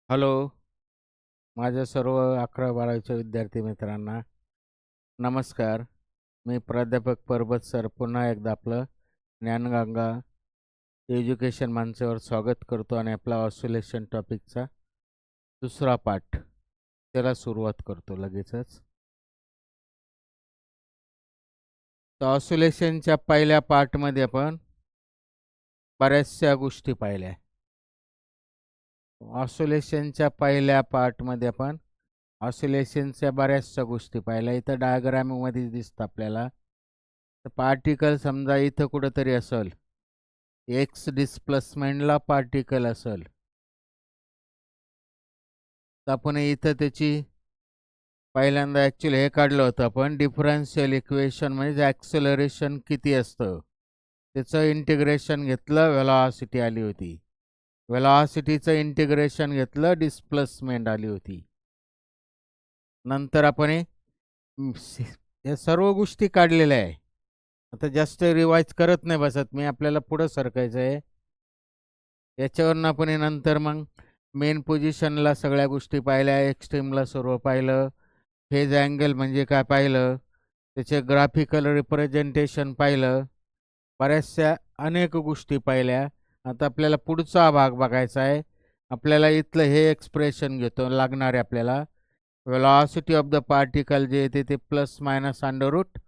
Hello, माझ्या सर्व 11-12च्या विद्यार्थी मित्रांना नमस्कार. मी प्राध्यापक परबत सर पुन्हा एकदा आपलं ज्ञानगंगा एज्युकेशन मंचावर स्वागत करतो आणि आपला ऑसिलेशन टॉपिकचा दुसरा पाठ त्याला सुरुवात करतो लगेचच. तर ऑसिलेशनच्या पहिल्या पार्टमध्ये आपण बऱ्याचशा गोष्टी पाहिल्या. ऑसिलेशनच्या पहिल्या पार्टमध्ये आपण ऑसिलेशनच्या बऱ्याचशा गोष्टी पाहिल्या. इथं डायग्राममध्ये दिसतं आपल्याला. तर पार्टिकल समजा इथं कुठंतरी असेल, एक्स डिस्प्लेसमेंटला पार्टिकल असेल, तर आपण इथं त्याची पहिल्यांदा ॲक्च्युली हे काढलं होतं आपण डिफरन्शियल इक्वेशन, म्हणजे ॲक्सेलरेशन किती असतं त्याचं इंटिग्रेशन घेतलं, व्हेलॉसिटी आली होती. व्हेलॉसिटीचं इंटिग्रेशन घेतलं, डिस्प्लेसमेंट आली होती. नंतर आपण या सर्व गोष्टी काढलेल्या आहे. आता जास्त रिवाइज करत नाही बसत मी, आपल्याला पुढं सरकायचं आहे. याच्यावरून आपण नंतर मग मेन पोझिशनला सगळ्या गोष्टी पाहिल्या, एक्स्ट्रीमला सर्व पाहिलं, फेज अँगल म्हणजे काय पाहिलं, त्याचे ग्राफिकल रिप्रेझेंटेशन पाहिलं, बऱ्याचशा अनेक गोष्टी पाहिल्या. आता आपल्याला पुढचा भाग बघायचा आहे. आपल्याला इथलं हे एक्सप्रेशन घेतो लागणार आहे आपल्याला. वेलॉसिटी ऑफ द पार्टिकल जे येते ते plus minus under root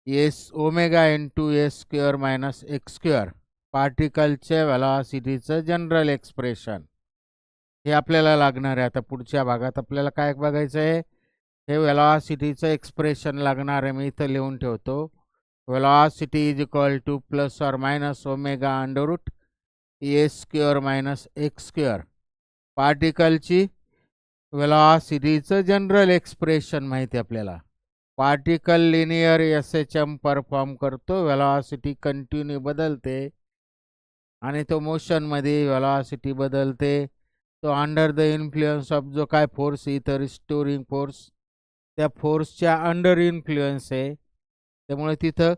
s omega into s square minus x square, पार्टिकलच्या वेलॉसिटीचं जनरल एक्सप्रेशन हे आपल्याला लागणार आहे. आता पुढच्या भागात आपल्याला काय बघायचं आहे, हे वेलॉसिटीचं एक्सप्रेशन लागणार आहे. मी इथं लिहून ठेवतो. Velocity is equal to plus और minus omega under root s square minus x square. पार्टिकलची वेलॉसिटीचं जनरल एक्सप्रेशन माहिती आपल्याला. पार्टिकल लिनियर SHM परफॉर्म करतो, वेलॉसिटी कंटिन्यू बदलते आणि तो मोशनमध्ये वेलॉसिटी बदलते. तो अंडर द इन्फ्लुएन्स ऑफ जो काय फोर्स इथं रिस्टोरिंग फोर्स, त्या फोर्सच्या अंडर इन्फ्लुएन्स आहे, त्यामुळे तिथं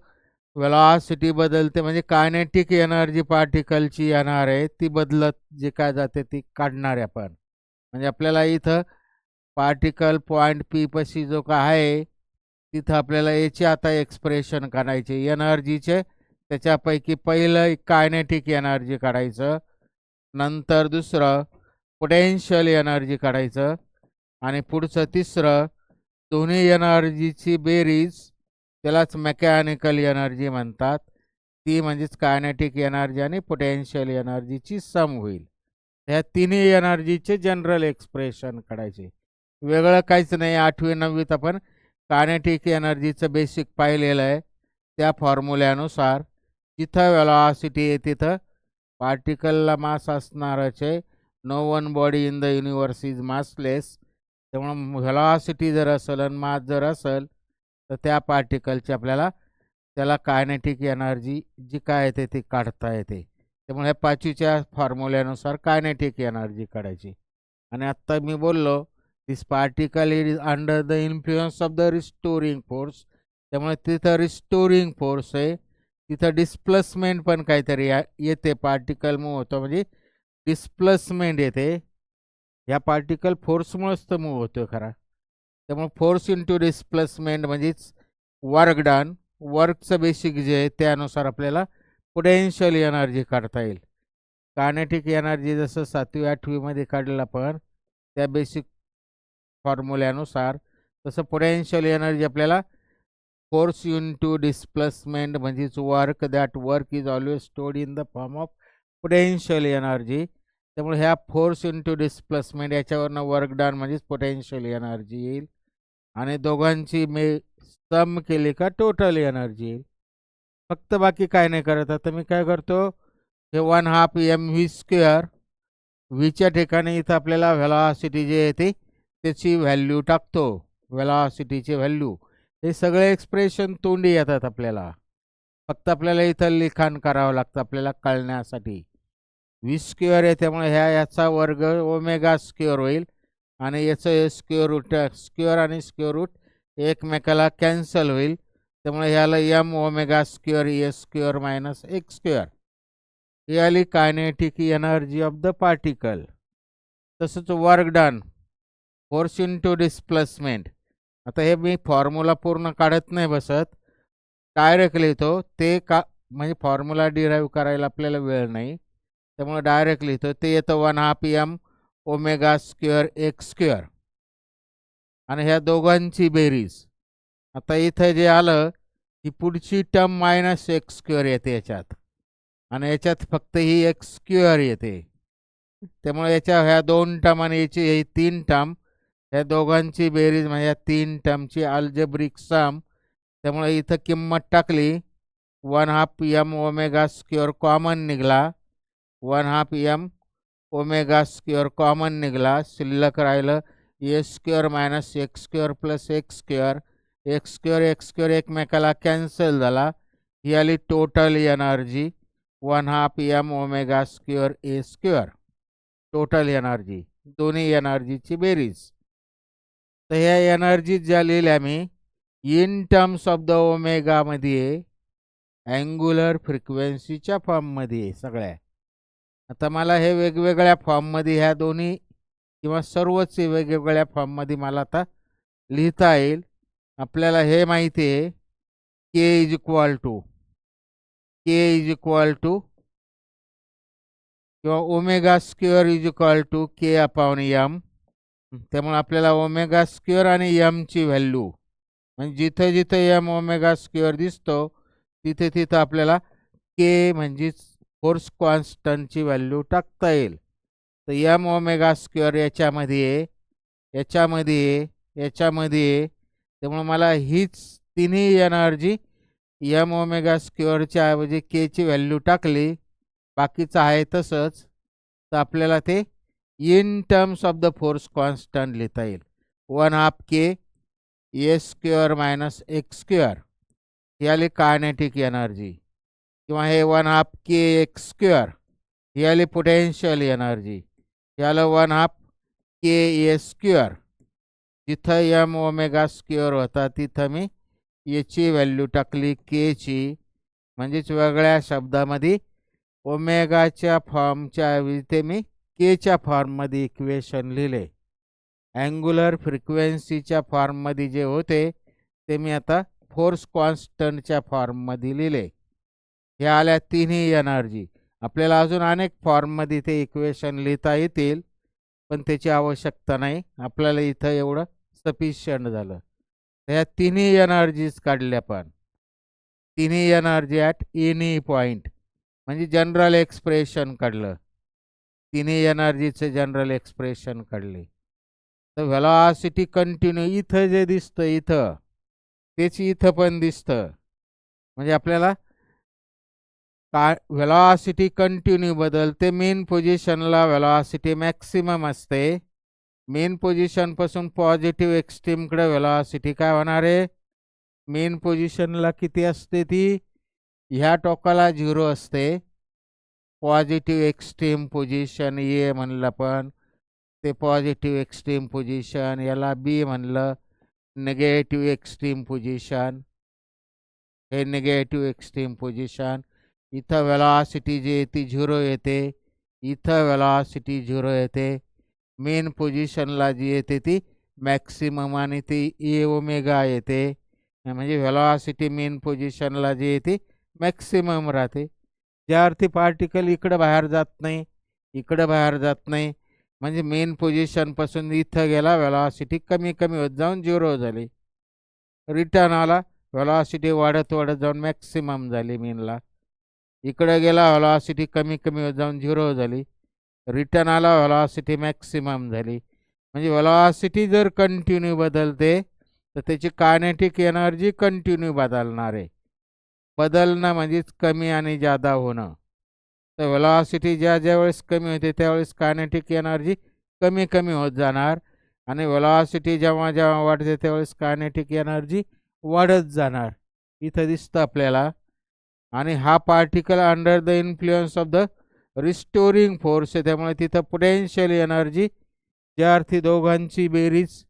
वेलॉसिटी बदलते. म्हणजे कायनेटिक एनर्जी पार्टिकलची येणार आहे, ती बदलत जे काय जाते ती काढणार आहे आपण. म्हणजे आपल्याला इथं पार्टिकल पॉईंट पी पाशी जो काय आहे तिथं आपल्याला याचे आता एक्सप्रेशन काढायचे एनर्जीचे. त्याच्यापैकी पहिलं कायनेटिक एनर्जी काढायचं, नंतर दुसरं पोटेन्शियल एनर्जी काढायचं, आणि पुढचं तिसरं दोन्ही एनर्जीची बेरीज, त्यालाच मेकॅनिकल एनर्जी म्हणतात. ती म्हणजेच कायनेटिक एनर्जी आणि पोटेन्शियल एनर्जीची सम होईल. ह्या तिन्ही एनर्जीचे जनरल एक्सप्रेशन काढायचे, वेगळं काहीच नाही. 8वी 9वीत आपण कायनेटिक एनर्जीचं बेसिक पाहिलेलं आहे. त्या फॉर्म्युल्यानुसार जिथं वेलॉसिटी आहे तिथं पार्टिकलला मास असणारच आहे. No one body in the universe is massless. त्यामुळं व्हेलॉसिटी जर असेल आणि मास जर असेल तर त्या पार्टिकलची आपल्याला त्याला कायनेटिक एनर्जी जी काय येते ती काढता येते. त्यामुळे 5वीच्या फॉर्म्युल्यानुसार कायनेटिक एनर्जी काढायची. आणि आत्ता मी बोललो this particle is under the influence of the restoring force, त्यामुळे तिथं रिस्टोरिंग फोर्स आहे, तिथं डिस्प्लेसमेंट पण काहीतरी येते. पार्टिकल मूव्ह होतो म्हणजे डिस्प्लेसमेंट येते. ह्या पार्टिकल फोर्समुळेच तर मूव्ह होतो खरा. त्यामुळे फोर्स इंटू डिस्प्लेसमेंट म्हणजेच वर्क डन, वर्कचं बेसिक जे आहे त्यानुसार आपल्याला पोटेन्शियल एनर्जी काढता येईल. कायनेटिक एनर्जी जसं 7वी 8वीमध्ये काढलं आपण त्या बेसिक फॉर्म्युल्यानुसार, तसं पोटेन्शियल एनर्जी आपल्याला फोर्स इंटू डिस्प्लेसमेंट म्हणजेच work, that work is always stored in the form of potential energy. त्यामुळे ह्या फोर्स इंटू डिस्प्लेसमेंट याच्यावरनं वर्क डन म्हणजेच पोटेन्शियल एनर्जी येईल, आणि दोघांची सम केली का टोटल एनर्जी येईल. फक्त बाकी काय नाही करत. आता मी काय करतो, हे 1/2 mv स्क्वेअर व्हीच्या ठिकाणी इथं आपल्याला व्हेलॉसिटी जे येते त्याची व्हॅल्यू टाकतो, वेलॉसिटीची व्हॅल्यू. हे सगळे एक्सप्रेशन तोंडी येतात आपल्याला, फक्त आपल्याला इथं लिखाण करावं लागतं आपल्याला कळण्यासाठी. व्ही स्क्वेअर आहे त्यामुळे याचा वर्ग ओमेगा स्क्वेअर होईल, आणि याचं स्क्वेअर रूट, स्क्वेअर आणि स्क्वेअर रूट एकमेकाला कॅन्सल होईल. त्यामुळे ह्याला m omega square s square minus x square ही आली kinetic energy of the particle. तसंच work done, force into displacement. आता हे मी फॉर्म्युला पूर्ण काढत नाही बसत, डायरेक्ट लिहितो. ते का म्हणजे फॉर्म्युला डिराईव्ह करायला आपल्याला वेळ नाही, त्यामुळे डायरेक्ट लिहितो. ते येतं 1/2 ओमेगा स्क्वेअर एक्स स्क्वेअर आणि ह्या दोघांची बेरीज. आता इथं जे आलं ही पुढची टर्म मायनस एक्स स्क्वेअर येते याच्यात, आणि याच्यात फक्त ही एक्स स्क्वेअर येते. त्यामुळे याच्या ह्या 2 टर्म आणि याची ही 3 टर्म, ह्या दोघांची बेरीज म्हणजे या 3 टर्मची अल्जेब्रिक सम. त्यामुळे इथं किंमत टाकली 1/2 ओमेगा स्क्वेअर कॉमन निघाला, 1/2 ओमेगा स्क्वेअर कॉमन निघाला. शिल्लक राहिलं a square minus x square plus x square. X square एकमेकाला कॅन्सल झाला. ही आली total energy 1/2 omega square a square. Total energy, दोन्ही एनर्जीची बेरीज. तर ह्या एनर्जी ज्या लिहिल्या मी इन टर्म्स ऑफ द ओमेगामध्ये अँग्युलर फ्रिक्वेन्सीच्या फॉर्ममध्ये सगळ्या. आता मला हे वेगवेगळ्या फॉर्ममध्ये ह्या दोन्ही किंवा सर्वच वेगवेगळ्या फॉर्ममध्ये मला आता लिहिता येईल. आपल्याला हे माहिती आहे के इज इक्वल टू किंवा omega square is equal to k upon m. त्यामुळे आपल्याला ओमेगा स्क्वेअर आणि एमची व्हॅल्यू म्हणजे जिथं जिथं एम ओमेगा स्क्वेअर दिसतो तिथे तिथं आपल्याला के म्हणजेच फोर्स कॉन्स्टंटची व्हॅल्यू टाकता येईल. तर एम ओमेगा स्क्वेअर याच्यामध्ये त्यामुळे मला हीच तिन्ही एनर्जी एम ओमेगा स्क्वेअरच्या ऐवजी केची व्हॅल्यू टाकली, बाकीचं आहे तसंच, तर आपल्याला ते in terms of the force constant लिहिता येईल. 1/2 के ए स्क्वेअर मायनस एक्स स्क्वेअर ही आली कायनेटिक एनर्जी, किंवा हे 1/2 के एक्स स्क्वेअर ही आली पोटेन्शियल एनर्जी. हे आलं 1/2 के ए स्क्वेअर. जिथं एम ओमेगा स्क्वेअर होता तिथं मी याची व्हॅल्यू टाकली केची. म्हणजेच वेगळ्या शब्दामध्ये ओमेगाच्या फॉर्मच्या ऐवजी ते मी केच्या फॉर्ममध्ये इक्वेशन लिहिले. अँग्युलर फ्रिक्वेन्सीच्या फॉर्ममध्ये जे होते ते मी आता फोर्स कॉन्स्टंटच्या फॉर्ममध्ये लिहिले. हे आल्या तिन्ही एनर्जी. आपल्याला अजून अनेक फॉर्ममध्ये ते इक्वेशन लिहिता येतील, पण त्याची आवश्यकता नाही, आपल्याला इथं एवढं सफिशियंट झालं. ह्या तिन्ही एनर्जीज काढल्या, पण तिन्ही एनर्जी ॲट एनी पॉईंट म्हणजे जनरल एक्सप्रेशन काढलं. तिन्ही एनर्जीचे जनरल एक्सप्रेशन काढले. तर व्हेलॉसिटी कंटिन्यू इथं जे दिसतं इथं तेच इथं पण दिसतं. म्हणजे आपल्याला काय व्हेलॉसिटी कंटिन्यू बदलते. मेन पोझिशनला व्हेलॉसिटी मॅक्सिमम असते. मेन पोझिशनपासून पॉझिटिव्ह एक्स्ट्रीमकडे व्हेलॉसिटी काय होणार आहे, मेन पोझिशनला किती असते ती, ह्या टोकाला 0 असते. पॉझिटिव्ह एक्स्ट्रीम पोझिशन ए म्हणलं, पण ते पॉझिटिव्ह एक्स्ट्रीम पोझिशन, याला बी म्हणलं निगेटिव्ह एक्स्ट्रीम पोझिशन, हे निगेटिव्ह एक्स्ट्रीम पोझिशन. इथं व्हेलॉसिटी जी येते 0 येते, इथं व्हेलॉसिटी 0 येते. मेन पोझिशनला जी येते ती मॅक्सिमम आणि ती ए ओमेगा येते. म्हणजे व्हेलॉसिटी मेन पोझिशनला जी येते मॅक्सिमम राहते. ज्या अर्थी पार्टिकल इकडं बाहेर जात नाही, इकडं बाहेर जात नाही, म्हणजे मेन पोझिशनपासून इथं गेला व्हेलॉसिटी कमी कमी होत जाऊन 0 झाली. रिटर्न आला व्हेलॉसिटी वाढत वाढत जाऊन मॅक्सिमम झाली मेनला. इकडे गेला व्हेलॉसिटी कमी कमी होत जाऊन 0 झाली. रिटर्न आला व्हेलॉसिटी मॅक्सिमम झाली. म्हणजे व्हेलॉसिटी जर कंटिन्यू बदलते तर त्याची कायनेटिक एनर्जी कंटिन्यू बदलणार आहे. बदलणं म्हणजेच कमी आणि जादा होणं. तर व्हेलॉसिटी ज्या ज्या वेळेस कमी होते त्यावेळेस कायनेटिक एनर्जी कमी कमी होत जाणार, आणि व्हेलॉसिटी जेव्हा जेव्हा वाढते त्यावेळेस कायनेटिक एनर्जी वाढत जाणार. इथं दिसतं आपल्याला. आणि हा particle under the influence of the restoring force आहे, त्यामुळे तिथं पोटेन्शियल एनर्जी ज्या अर्थी दोघांची बेरीज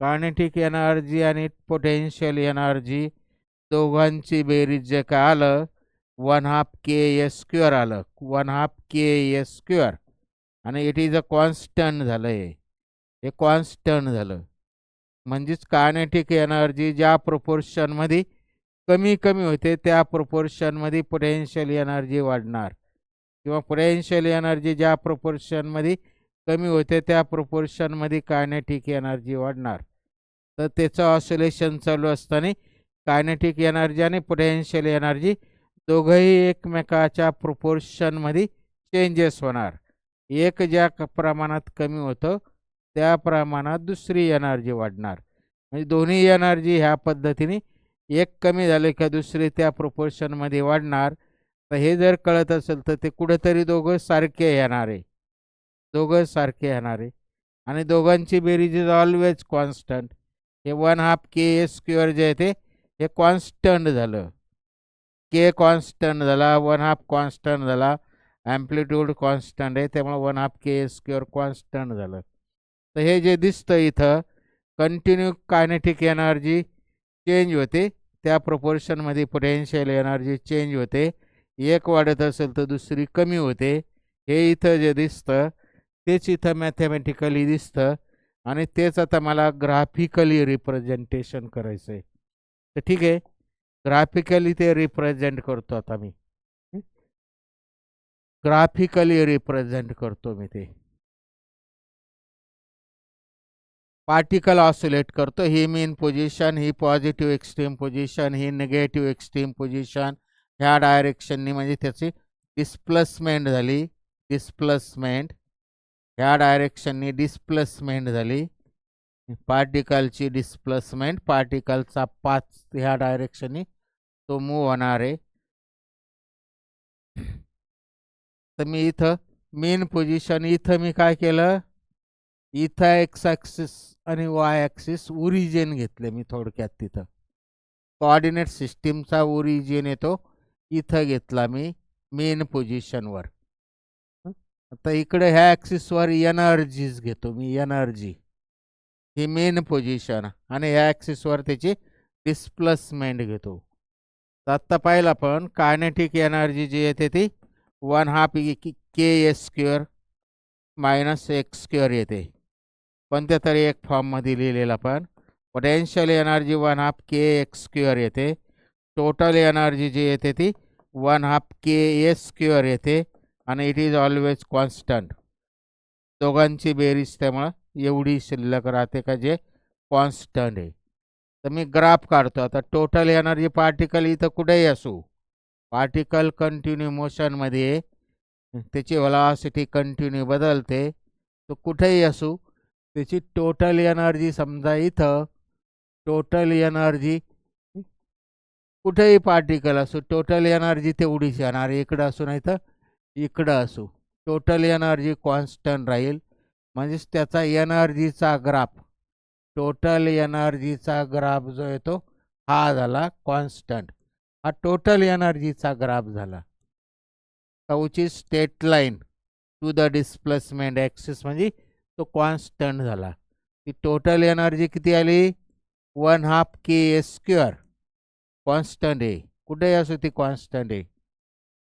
कायनेटिक एनर्जी आणि पोटेन्शियल एनर्जी दोघांची बेरीज जे काय आलं 1/2 के ए स्क्वेअर आलं, 1/2 के ए स्क्वेअर. आणि इट इज अ कॉन्स्टंट झालं. हे कॉन्स्टंट झालं. म्हणजेच कायनेटिक एनर्जी ज्या प्रोपोर्शनमध्ये कमी कमी होते त्या प्रोपोर्शनमध्ये पोटेन्शियल एनर्जी वाढणार, किंवा पोटेन्शियल एनर्जी ज्या प्रोपोर्शनमध्ये कमी होते त्या प्रोपोर्शनमध्ये कायनेटिक एनर्जी वाढणार. तर त्याचं ऑसिलेशन चालू असताना कायनेटिक एनर्जी आणि पोटेन्शियल एनर्जी दोघंही एकमेकाच्या प्रोपोर्शनमध्ये चेंजेस होणार. एक ज्या प्रमाणात कमी होतं त्या प्रमाणात दुसरी एनर्जी वाढणार. म्हणजे दोन्ही एनर्जी ह्या पद्धतीने एक कमी झाले का दुसरी त्या प्रोपोर्शनमध्ये वाढणार. तर हे जर कळत असेल तर ते कुठेतरी दोघं सारखे येणार आहे, दोघं सारखे येणार आहे. आणि दोघांची बेरीज इज ऑलवेज कॉन्स्टंट. हे 1/2 k² जे आहे ते हे कॉन्स्टंट झालं. के कॉन्स्टंट झाला, 1/2 कॉन्स्टंट झाला, ॲम्प्लिट्यूड कॉन्स्टंट आहे, त्यामुळे 1/2 k² कॉन्स्टंट झालं. तर हे जे दिसतं इथं कंटिन्यू कायनेटिक एनर्जी चेंज होते, त्या प्रोपोर्शनमध्ये पोटेन्शियल एनर्जी चेंज होते. एक वाढत असेल तर दुसरी कमी होते. हे इथं जे दिसतं तेच इथं मॅथमॅटिकली दिसतं, आणि तेच आता मला ग्राफिकली रिप्रेझेंटेशन करायचं आहे. तर ठीक आहे, ग्राफिकली ते रिप्रेझेंट करतो. आता मी ग्राफिकली रिप्रेझेंट करतो. मी ते पार्टिकल ऑसिलेट करतो. ही मेन पोझिशन, ही पॉझिटिव्ह एक्स्ट्रीम पोझिशन, ही निगेटिव्ह एक्स्ट्रीम पोझिशन. ह्या डायरेक्शननी म्हणजे त्याची डिस्प्लेसमेंट झाली, डिस्प्लेसमेंट. ह्या डायरेक्शननी डिस्प्लेसमेंट झाली, पार्टिकलची डिस्प्लेसमेंट. पार्टिकलचा पाथ ह्या डायरेक्शननी तो मूव्ह होणार आहे. तर मी इथं मेन पोझिशन, इथं मी काय केलं, इथं एक्स ॲक्सिस आणि वाय ॲक्सिस ओरिजिन घेतले मी. थोडक्यात तिथं कोऑर्डिनेट सिस्टीमचा ओरिजिन येतो इथं घेतला मी मेन पोझिशनवर. आता इकडे ह्या ॲक्सिसवर एनर्जीज घेतो मी, एनर्जी ही मेन पोझिशन, आणि ह्या ॲक्सिसवर त्याची डिस्प्लेसमेंट घेतो. तर आत्ता पाहिलं आपण कायनेटिक एनर्जी जी येते ती 1/2 k² मायनस x² येते. कोणत्या तरी एक फॉर्ममध्ये लिहिलेलं आपण. पोटेन्शियल एनर्जी 1/2 kx² येते. टोटल एनर्जी जी येते ती 1/2 ks² येते, आणि इट इज ऑलवेज कॉन्स्टंट. दोघांची बेरीज त्यामुळं एवढी शिल्लक राहते का जे कॉन्स्टंट आहे. तर मी ग्राफ काढतो आता. टोटल एनर्जी पार्टिकल इथं कुठेही असू, पार्टिकल कंटिन्यू मोशनमध्ये, त्याची व्हेलॉसिटी कंटिन्यू बदलते, तो कुठेही असू त्याची टोटल एनर्जी, समजा इथं टोटल एनर्जी कुठेही पार्टिकल असू टोटल एनर्जी तेवढीच येणार. इकडं असू नाही तर इकडं असू, टोटल एनर्जी कॉन्स्टंट राहील. म्हणजेच त्याचा एनर्जीचा ग्राफ, टोटल एनर्जीचा ग्राफ जो येतो हा झाला कॉन्स्टंट. हा टोटल एनर्जीचा ग्राफ झाला. Which is straight line to the displacement axis, म्हणजे तो कॉन्स्टंट झाला. ती टोटल एनर्जी किती आली, 1/2 k² कॉन्स्टंट आहे. कुठेही असो ती कॉन्स्टंट आहे.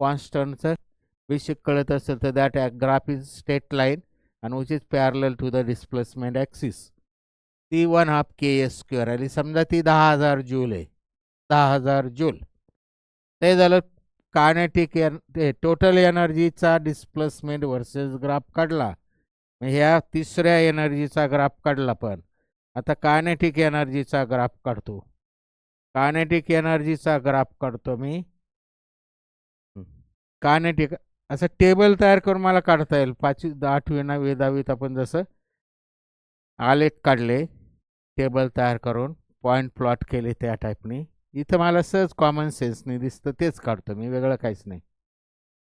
कॉन्स्टंटचं बेसिक कळत असेल तर that graph is straight line आणि which is parallel to the displacement axis. ती 1/2 k² आली. समजा ती 10,000 जूल आहे, 10,000 जूल. ते झालं कायनेटिक टोटल एनर्जीचा डिस्प्लेसमेंट वर्सेस ग्राफ काढला. ह्या तिसऱ्या एनर्जीचा ग्राफ काढला. पण आता कायनेटिक एनर्जीचा ग्राफ काढतो. कायनेटिक एनर्जीचा ग्राफ काढतो मी. कायनेटिक असं टेबल तयार करून मला काढता येईल. 5वी 8वी 9वी 10वीत आपण जसं आलेख काढले, टेबल तयार करून पॉईंट प्लॉट केले त्या टाईपने, इथं मला सहज कॉमन सेन्सने दिसतं तेच काढतो मी, वेगळं काहीच नाही.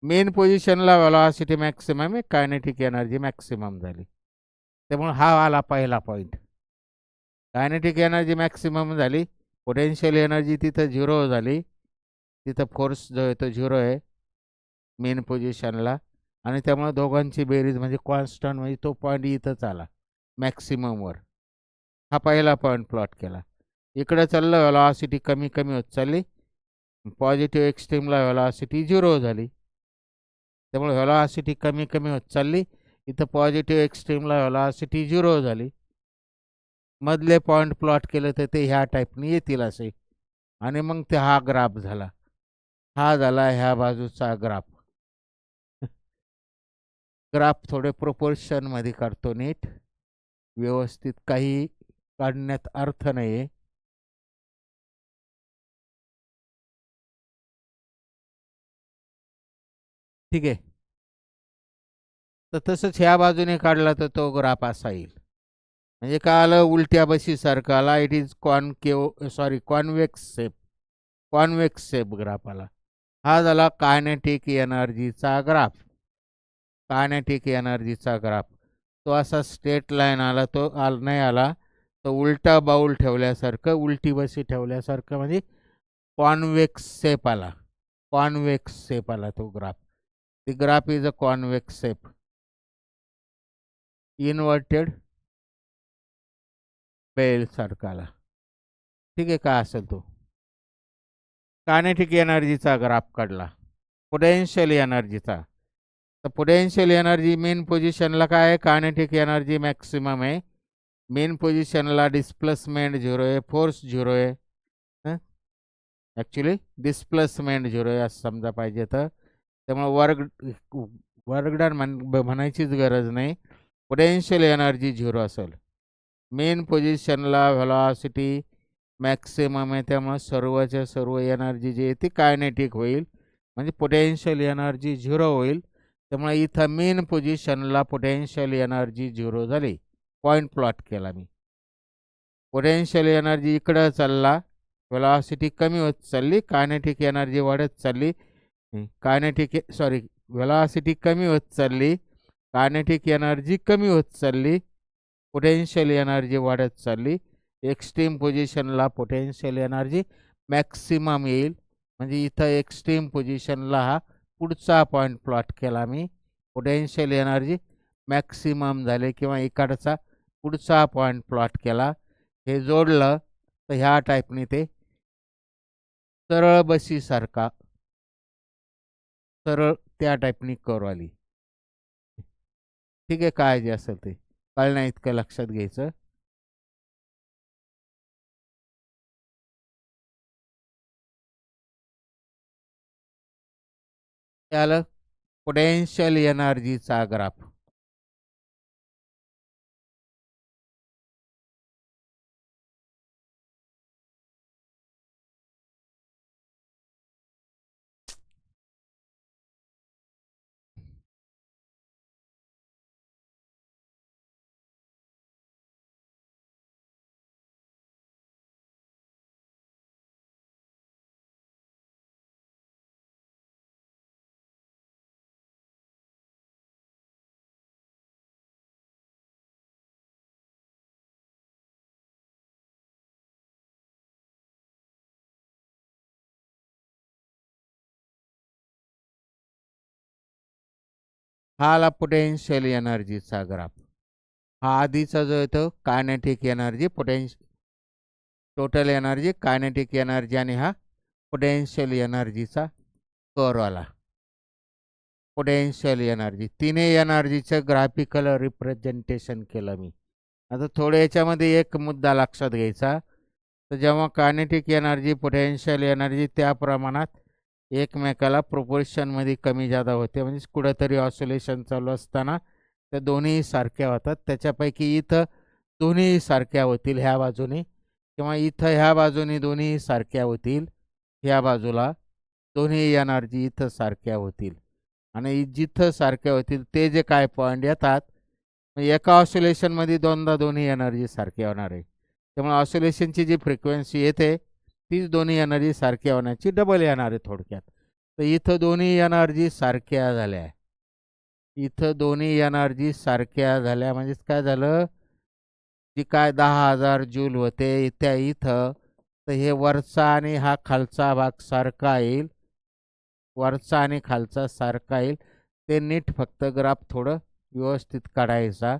मेन पोझिशनला व्हेलॉसिटी मॅक्सिमम आहे, कायनेटिक एनर्जी मॅक्सिमम झाली. त्यामुळे हा आला पहिला पॉईंट. कायनेटिक एनर्जी मॅक्सिमम झाली, पोटेन्शियल एनर्जी तिथं 0 झाली, तिथं फोर्स जो आहे तो 0 आहे मेन पोझिशनला, आणि त्यामुळे दोघांची बेरीज म्हणजे कॉन्स्टंट, म्हणजे तो पॉईंट इथंच आला मॅक्सिममवर. हा पहिला पॉईंट प्लॉट केला. इकडे चाललं व्हेलॉसिटी कमी कमी होत चालली, पॉझिटिव्ह एक्स्ट्रीमला व्हेलॉसिटी 0 झाली, त्यामुळे व्हेलॉसिटी कमी कमी होत चालली. इथं पॉझिटिव्ह एक्स्ट्रीमला व्हेलॉसिटी 0 झाली. मधले पॉईंट प्लॉट केले तर ते ह्या टाईपनी येतील असे, आणि मग ते हा ग्राफ झाला. हा झाला ह्या बाजूचा ग्राफ. ग्राफ थोडे प्रोपोर्शनमध्ये काढतो नीट, व्यवस्थित काही काढण्यात अर्थ नाही. ठीक आहे. तर तसंच ह्या बाजूने काढला तर तो ग्राफ असा येईल. म्हणजे काय आलं, उलट्या बशीसारखं आला. It is convex shape. Convex shape graph आला. हा झाला कायनेटिक एनर्जीचा ग्राफ. कायनेटिक एनर्जीचा ग्राफ तो असा स्ट्रेट लाईन आला, तो नाही आला तो उलटा बाऊल ठेवल्यासारखं, उलटी बशी ठेवल्यासारखं, म्हणजे कॉन्वेक्स शेप आला. कॉन्वेक्स शेप आला तो graph. The graph is a convex shape. Inverted bell सारखा आला. ठीक आहे. काय असेल तो कायनेटिक एनर्जीचा ग्राफ काढला. पोटेन्शियल एनर्जीचा, तर पोटेन्शियल एनर्जी मेन पोझिशनला काय आहे, कायनेटिक एनर्जी मॅक्सिमम आहे. मेन पोझिशनला डिस्प्लेसमेंट 0 आहे, फोर्स 0 आहे. ॲक्च्युली डिस्प्लेसमेंट 0 आहे असं समजा पाहिजे. तर त्यामुळे वर्क डन म्हणायचीच गरज नाही. पोटेन्शियल एनर्जी 0 असेल. मेन पोझिशनला व्हेलॉसिटी मॅक्सिमम आहे, त्यामुळे सर्वच्या सर्व एनर्जी जी आहे ती कायनेटिक होईल, म्हणजे पोटेन्शियल एनर्जी 0 होईल. त्यामुळे इथं मेन पोझिशनला पोटेन्शियल एनर्जी 0 झाली. पॉईंट प्लॉट केला मी. पोटेन्शियल एनर्जी इकडं चालला, व्हेलॉसिटी कमी होत चालली, कायनेटिक एनर्जी वाढत चालली. व्हेलॉसिटी कमी होत चालली, कायनेटिक एनर्जी कमी होत चालली, पोटेन्शियल एनर्जी वाढत चालली. एक्स्ट्रीम पोझिशनला पोटेन्शियल एनर्जी मॅक्सिमम येईल, म्हणजे इथं एक्स्ट्रीम पोझिशनला हा पुढचा पॉईंट प्लॉट केला मी. पोटेन्शियल एनर्जी मॅक्सिमम झाले, किंवा इकडचा पुढचा पॉईंट प्लॉट केला. हे जोडलं तर ह्या टाईपने ते सरळ बशीसारखा, सरळ त्या टाईपनी कर्व आली. ठीक आहे. काय जे असेल ते कळण्या इतकं लक्षात घ्यायचं. त्याला पोटेन्शियल एनर्जीचा ग्राफ. हा आला पोटेन्शियल एनर्जीचा ग्राफ. हा आधीचा जो येतो kinetic energy, total energy, kinetic energy, आणि हा पोटेन्शियल एनर्जीचा कर्व आला. पोटेन्शियल एनर्जी, तिन्ही एनर्जीचं ग्राफिकल रिप्रेझेंटेशन केलं मी. आता थोडं याच्यामध्ये एक मुद्दा लक्षात घ्यायचा. तर जेव्हा कायनेटिक एनर्जी, पोटेन्शियल एनर्जी त्या प्रमाणात एकमेकाला प्रोपोर्शनमध्ये कमी जादा होते, म्हणजे कुठंतरी ऑसिलेशन चालू असताना त्या दोन्ही सारख्या होतात. त्याच्यापैकी इथं दोन्ही सारख्या होतील ह्या बाजूने, किंवा इथं ह्या बाजूने दोन्ही सारख्या होतील. ह्या बाजूला दोन्ही एनर्जी इथं सारख्या होतील, आणि जिथं सारख्या होतील ते जे काय पॉईंट येतात, एका ऑसिलेशनमध्ये दोनदा दोन्ही एनर्जी सारख्या होणार आहे. त्यामुळे ऑसिलेशनची जी फ्रिक्वेन्सी येते तीच दोन्ही एनर्जी सारख्या होण्याची डबल येणार आहे थोडक्यात. तर इथं दोन्ही एनर्जी सारख्या झाल्या. इथं दोन्ही एनर्जी सारख्या झाल्या म्हणजेच काय झालं, जी काय 10,000 जूल होते त्या इथं, तर हे वरचा आणि हा खालचा भाग सारखा येईल. वरचा आणि खालचा सारखा येईल. ते नीट फक्त ग्राफ थोडं व्यवस्थित काढायचा.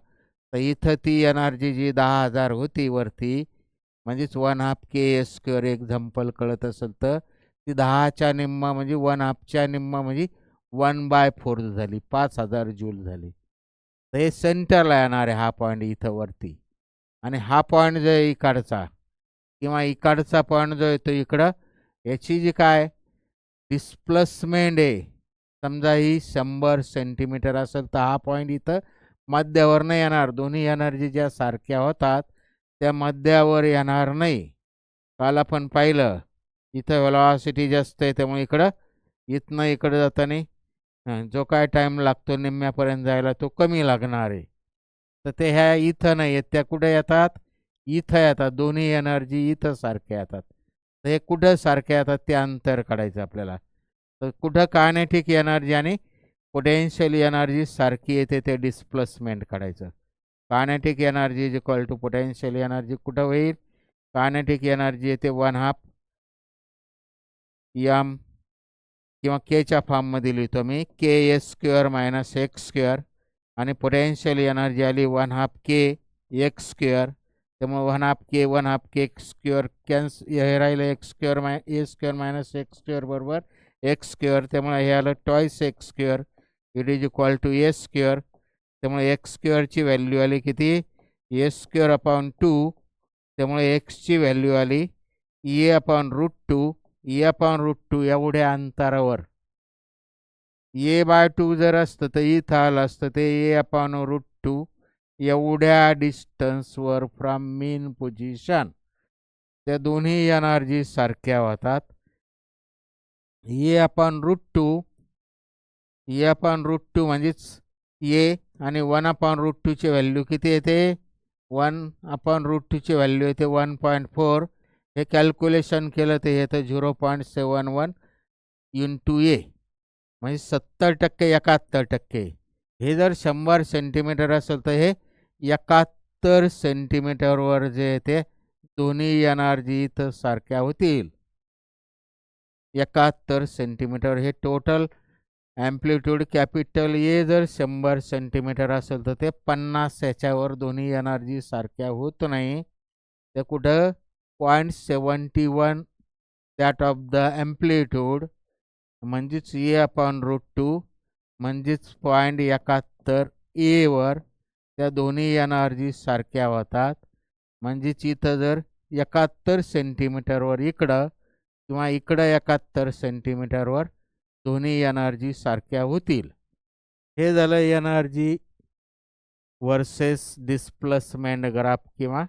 तर इथं ती एनर्जी जी 10,000 होती वरती, म्हणजेच 1/2 kA², एक्झाम्पल कळत असेल तर, ती 10च्या निम्मा म्हणजे 1/2च्या निम्मा म्हणजे 1/4 झाली, 5,000 जूल झाली. तर हे सेंटरला येणार आहे हा पॉईंट इथं वरती, आणि हा पॉईंट जो आहे इकडचा किंवा इकडचा पॉईंट जो आहे तो इकडं, याची जी काय डिस्प्लेसमेंट आहे, समजा ही 100 सेंटीमीटर असेल तर हा पॉईंट इथं मध्यावर नाही येणार. दोन्ही एनर्जी ज्या सारख्या होतात त्या मध्यावर येणार नाही. काल आपण पाहिलं इथं व्हेलॉसिटी जास्त आहे त्यामुळे इथनं इकडं जाताना जो काय टाईम लागतो निम्म्यापर्यंत जायला तो कमी लागणार आहे. तर ते ह्या इथं नाही येत, त्या कुठे येतात, इथं येतात. दोन्ही एनर्जी इथं सारख्या येतात. तर हे कुठं सारख्या येतात ते अंतर काढायचं आपल्याला. तर कुठं कायनेटिक एनर्जी आणि पोटेन्शियल एनर्जी सारखी येते ते डिस्प्लेसमेंट काढायचं. Kinetic energy is equal to potential energy कुठं होईल, कायनेटिक एनर्जी येते 1/2 m किंवा केच्या फॉर्ममध्ये लिहितो मी KS² - x², आणि पोटेन्शियल एनर्जी आली 1/2 KX². त्यामुळे 1/2 K कॅन्सल, हे राहिलं A² - x² बरोबर x². त्यामुळे हे आलं twice x². It is equal to A². त्यामुळे x² ची व्हॅल्यू आली किती, A²/2. त्यामुळे x ची व्हॅल्यू आली A/√2. A/√2 एवढ्या अंतरावर A/2 जर असतं तर इथं आलं असतं ते A/√2 एवढ्या डिस्टन्सवर फ्रॉम मेन पोझिशन. त्या दोन्ही एनर्जी सारख्या होतात. A/√2 म्हणजेच A, आणि 1/√2 ची व्हॅल्यू किती येते, 1/√2 ची व्हॅल्यू येते 1.4. हे कॅल्क्युलेशन केलं तर येतं 0.71 इंटू A, म्हणजे 70% 71%. हे जर 100 सेंटीमीटर असेल तर हे 71 सेंटीमीटरवर जे येते दोन्ही एनर्जी इथं सारख्या होतील. 71 सेंटीमीटर हे टोटल ॲम्प्लिट्यूड. कॅपिटल ए जर 100 सेंटीमीटर असेल तर ते 50 याच्यावर दोन्ही एनर्जी सारख्या होत नाही. ते कुठं 0.71 दॅट ऑफ द ॲम्प्लिट्यूड, म्हणजेच A/√2 म्हणजेच 0.71 एवर त्या दोन्ही एनर्जी सारख्या होतात. म्हणजेच इथं जर 71 सेंटीमीटरवर इकडं किंवा इकडं 71 सेंटीमीटरवर दोन्ही एनर्जी सारख्या होतील. हे झालं एनर्जी वर्सेस डिस्प्लेसमेंट ग्राफ किंवा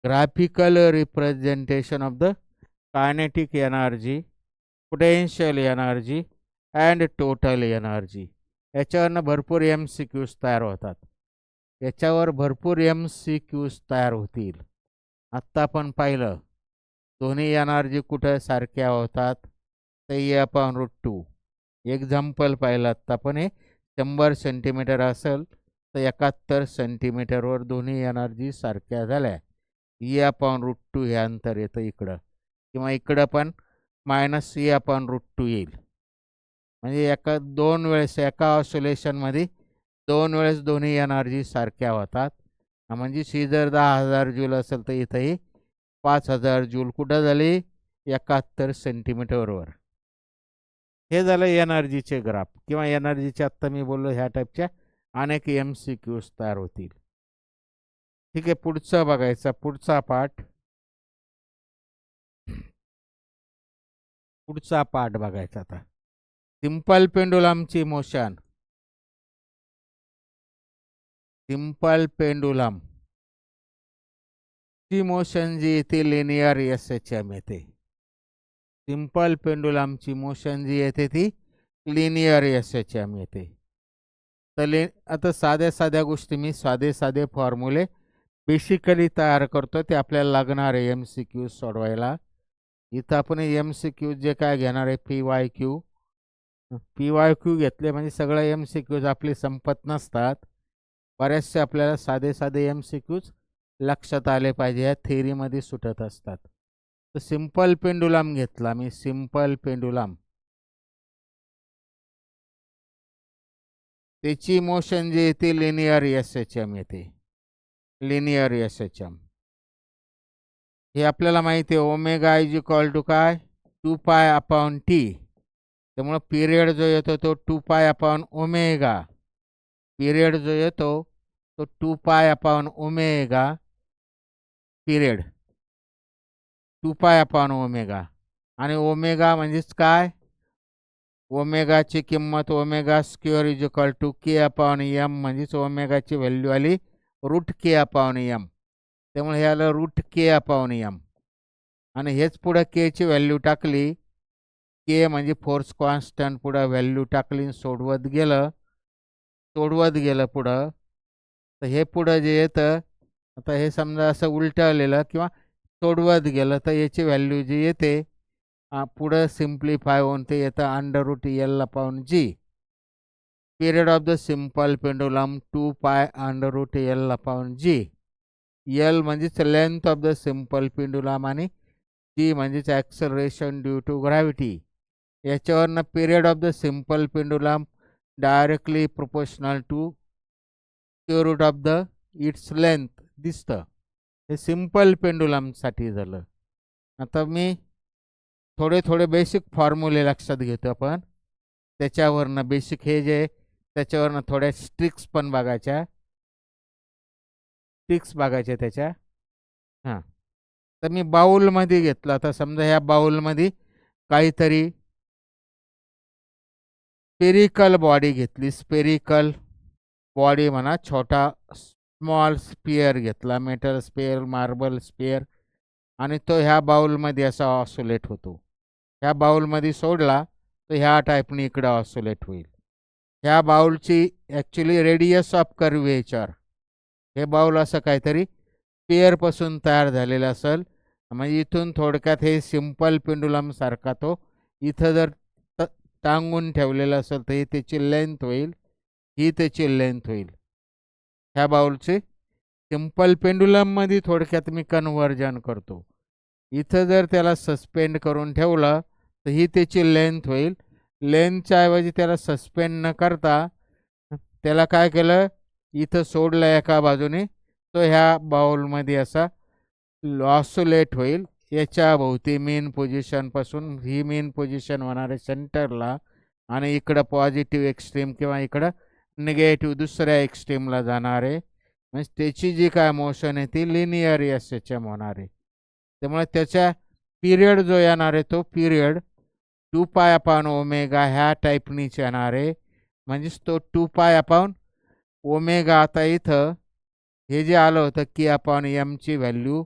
graphical representation of the kinetic energy, potential energy and total energy. याच्यावरनं भरपूर MCQs तयार होतात. याच्यावर भरपूर MCQs तयार होतील. आत्ता आपण पाहिलं दोन्ही एनर्जी कुठं सारख्या होतात, तर A/√2 एक्झाम्पल पाहिलं आत्ता आपण. हे 100 सेंटीमीटर असेल तर 71 सेंटीमीटरवर दोन्ही एनर्जी सारख्या झाल्या. A/√2 हे अंतर येतं इकडं, किंवा इकडं पण -A/√2 येईल. म्हणजे दोन वेळेस एका ऑसिलेशनमध्ये 2 वेळेस दोन्ही एनर्जी सारख्या होतात. म्हणजे ही जर 10,000 जूल असेल तर इथंही 5,000 जूल कुठं झाली, 71 सेंटीमीटरवर. हे झालं एनर्जीचे ग्राफ किंवा एनर्जीचे. आत्ता मी बोललो ह्या टाईपच्या अनेक MCQs तयार होतील. ठीक आहे, पुढचं बघायचा, पुढचा पार्ट बघायचा आता. सिंपल पेंडुलमची मोशन. सिंपल पेंडुलम ची मोशन जी येते लिनियर SHM येते. सिंपल पेंडुलमची मोशन जी येते ती लिनियर SHM येते. तर आता साध्या गोष्टी मी साधे फॉर्म्युले बेसिकली तयार करतो, ते आपल्याला लागणार आहे MCQ सोडवायला. इथं आपण MCQ जे काय घेणार आहे PYQ घेतले म्हणजे सगळे MCQज आपले संपत नसतात. बरेचसे आपल्याला साधे MCQज लक्षात आले पाहिजे, या थेअरीमध्ये सुटत असतात. तर सिंपल पेंडुलम घेतला मी. सिंपल पेंडुलम त्याची मोशन जी येते लिनियर SHM येते. लिनियर SHM हे आपल्याला माहिती आहे. ओमेगा इज इक्वल टू काय, 2π/T. त्यामुळे पिरियड जो येतो तो 2π/ω. पिरियड जो येतो तो 2π/ω पिरियड 2π/ω आणि ओमेगा म्हणजेच काय ओमेगाची किंमत ω² k/m म्हणजेच ओमेगाची व्हॅल्यू आली √k/m त्यामुळे हे आलं √k/m आणि हेच पुढं के ची व्हॅल्यू टाकली के म्हणजे फोर्स कॉन्स्टंट पुढं व्हॅल्यू टाकली सोडवत गेलं पुढं तर हे पुढं जे येतं आता हे समजा असं उलटवलेलं किंवा सोडवत गेलं तर याची व्हॅल्यू जी येते पुढं सिम्प्लिफाय होऊन ते येतं √L/g period of the simple pendulum 2π√L/g L म्हणजेच length of the simple pendulum आणि g म्हणजेच ॲक्सलरेशन ड्यू टू ग्रॅव्हिटी याच्यावरनं period of the simple pendulum directly proportional to square root of the its length दिसतं हे simple पेंडुलमसाठी झालं. आता मी थोडे basic फॉर्म्युले लक्षात घेतो आपण त्याच्यावरनं बेसिक हे जे त्याच्यावरनं थोड्या ट्रिक्स पण बघायच्या त्याच्या हां तर मी बाउलमध्ये घेतलं आता समजा ह्या बाउलमध्ये काहीतरी स्पेरिकल बॉडी घेतली स्पेरिकल बॉडी म्हणा छोटा स्मॉल स्पिअर घेतला मेटल स्पिअर मार्बल स्पिअर आणि तो ह्या बाउलमध्ये असा ऑसोलेट होतो ह्या बाउलमध्ये सोडला तर ह्या टाईपने इकडं ऑसोलेट होईल ह्या बाउलची ॲक्च्युली रेडियस ऑफ कर्वेचर हे बाउल असं काहीतरी स्पिअरपासून तयार झालेलं असेल म्हणजे इथून थोडक्यात हे सिम्पल पेंडुलमसारखा तो इथं जर टांगून ठेवलेलं असेल तर ही त्याची लेंथ होईल ही त्याची लेंथ होईल ह्या बाउलचे सिम्पल पेंडुलममध्ये थोडक्यात मी कन्व्हर्जन करतो इथं जर त्याला सस्पेंड करून ठेवलं तर ही त्याची लेंथ होईल लेंथच्या ऐवजी त्याला सस्पेंड न करता त्याला काय केलं इथं सोडलं एका बाजूने तो ह्या बाउलमध्ये असा ऑसोलेट होईल याच्या भोवती मेन पोझिशनपासून ही मेन पोझिशन होणार आहे सेंटरला आणि इकडं पॉझिटिव्ह एक्स्ट्रीम किंवा इकडं निगेटिव्ह दुसऱ्या एक्स्ट्रीमला जाणार आहे म्हणजे त्याची जी काय मोशन आहे ती लिनियर एसएचएम होणार आहे त्यामुळे त्याच्या पिरियड जो येणार आहे तो पिरियड 2π/ω ह्या टाईपनीच येणार आहे म्हणजेच तो 2π/ω आता इथं हे जे आलं होतं k/m ची व्हॅल्यू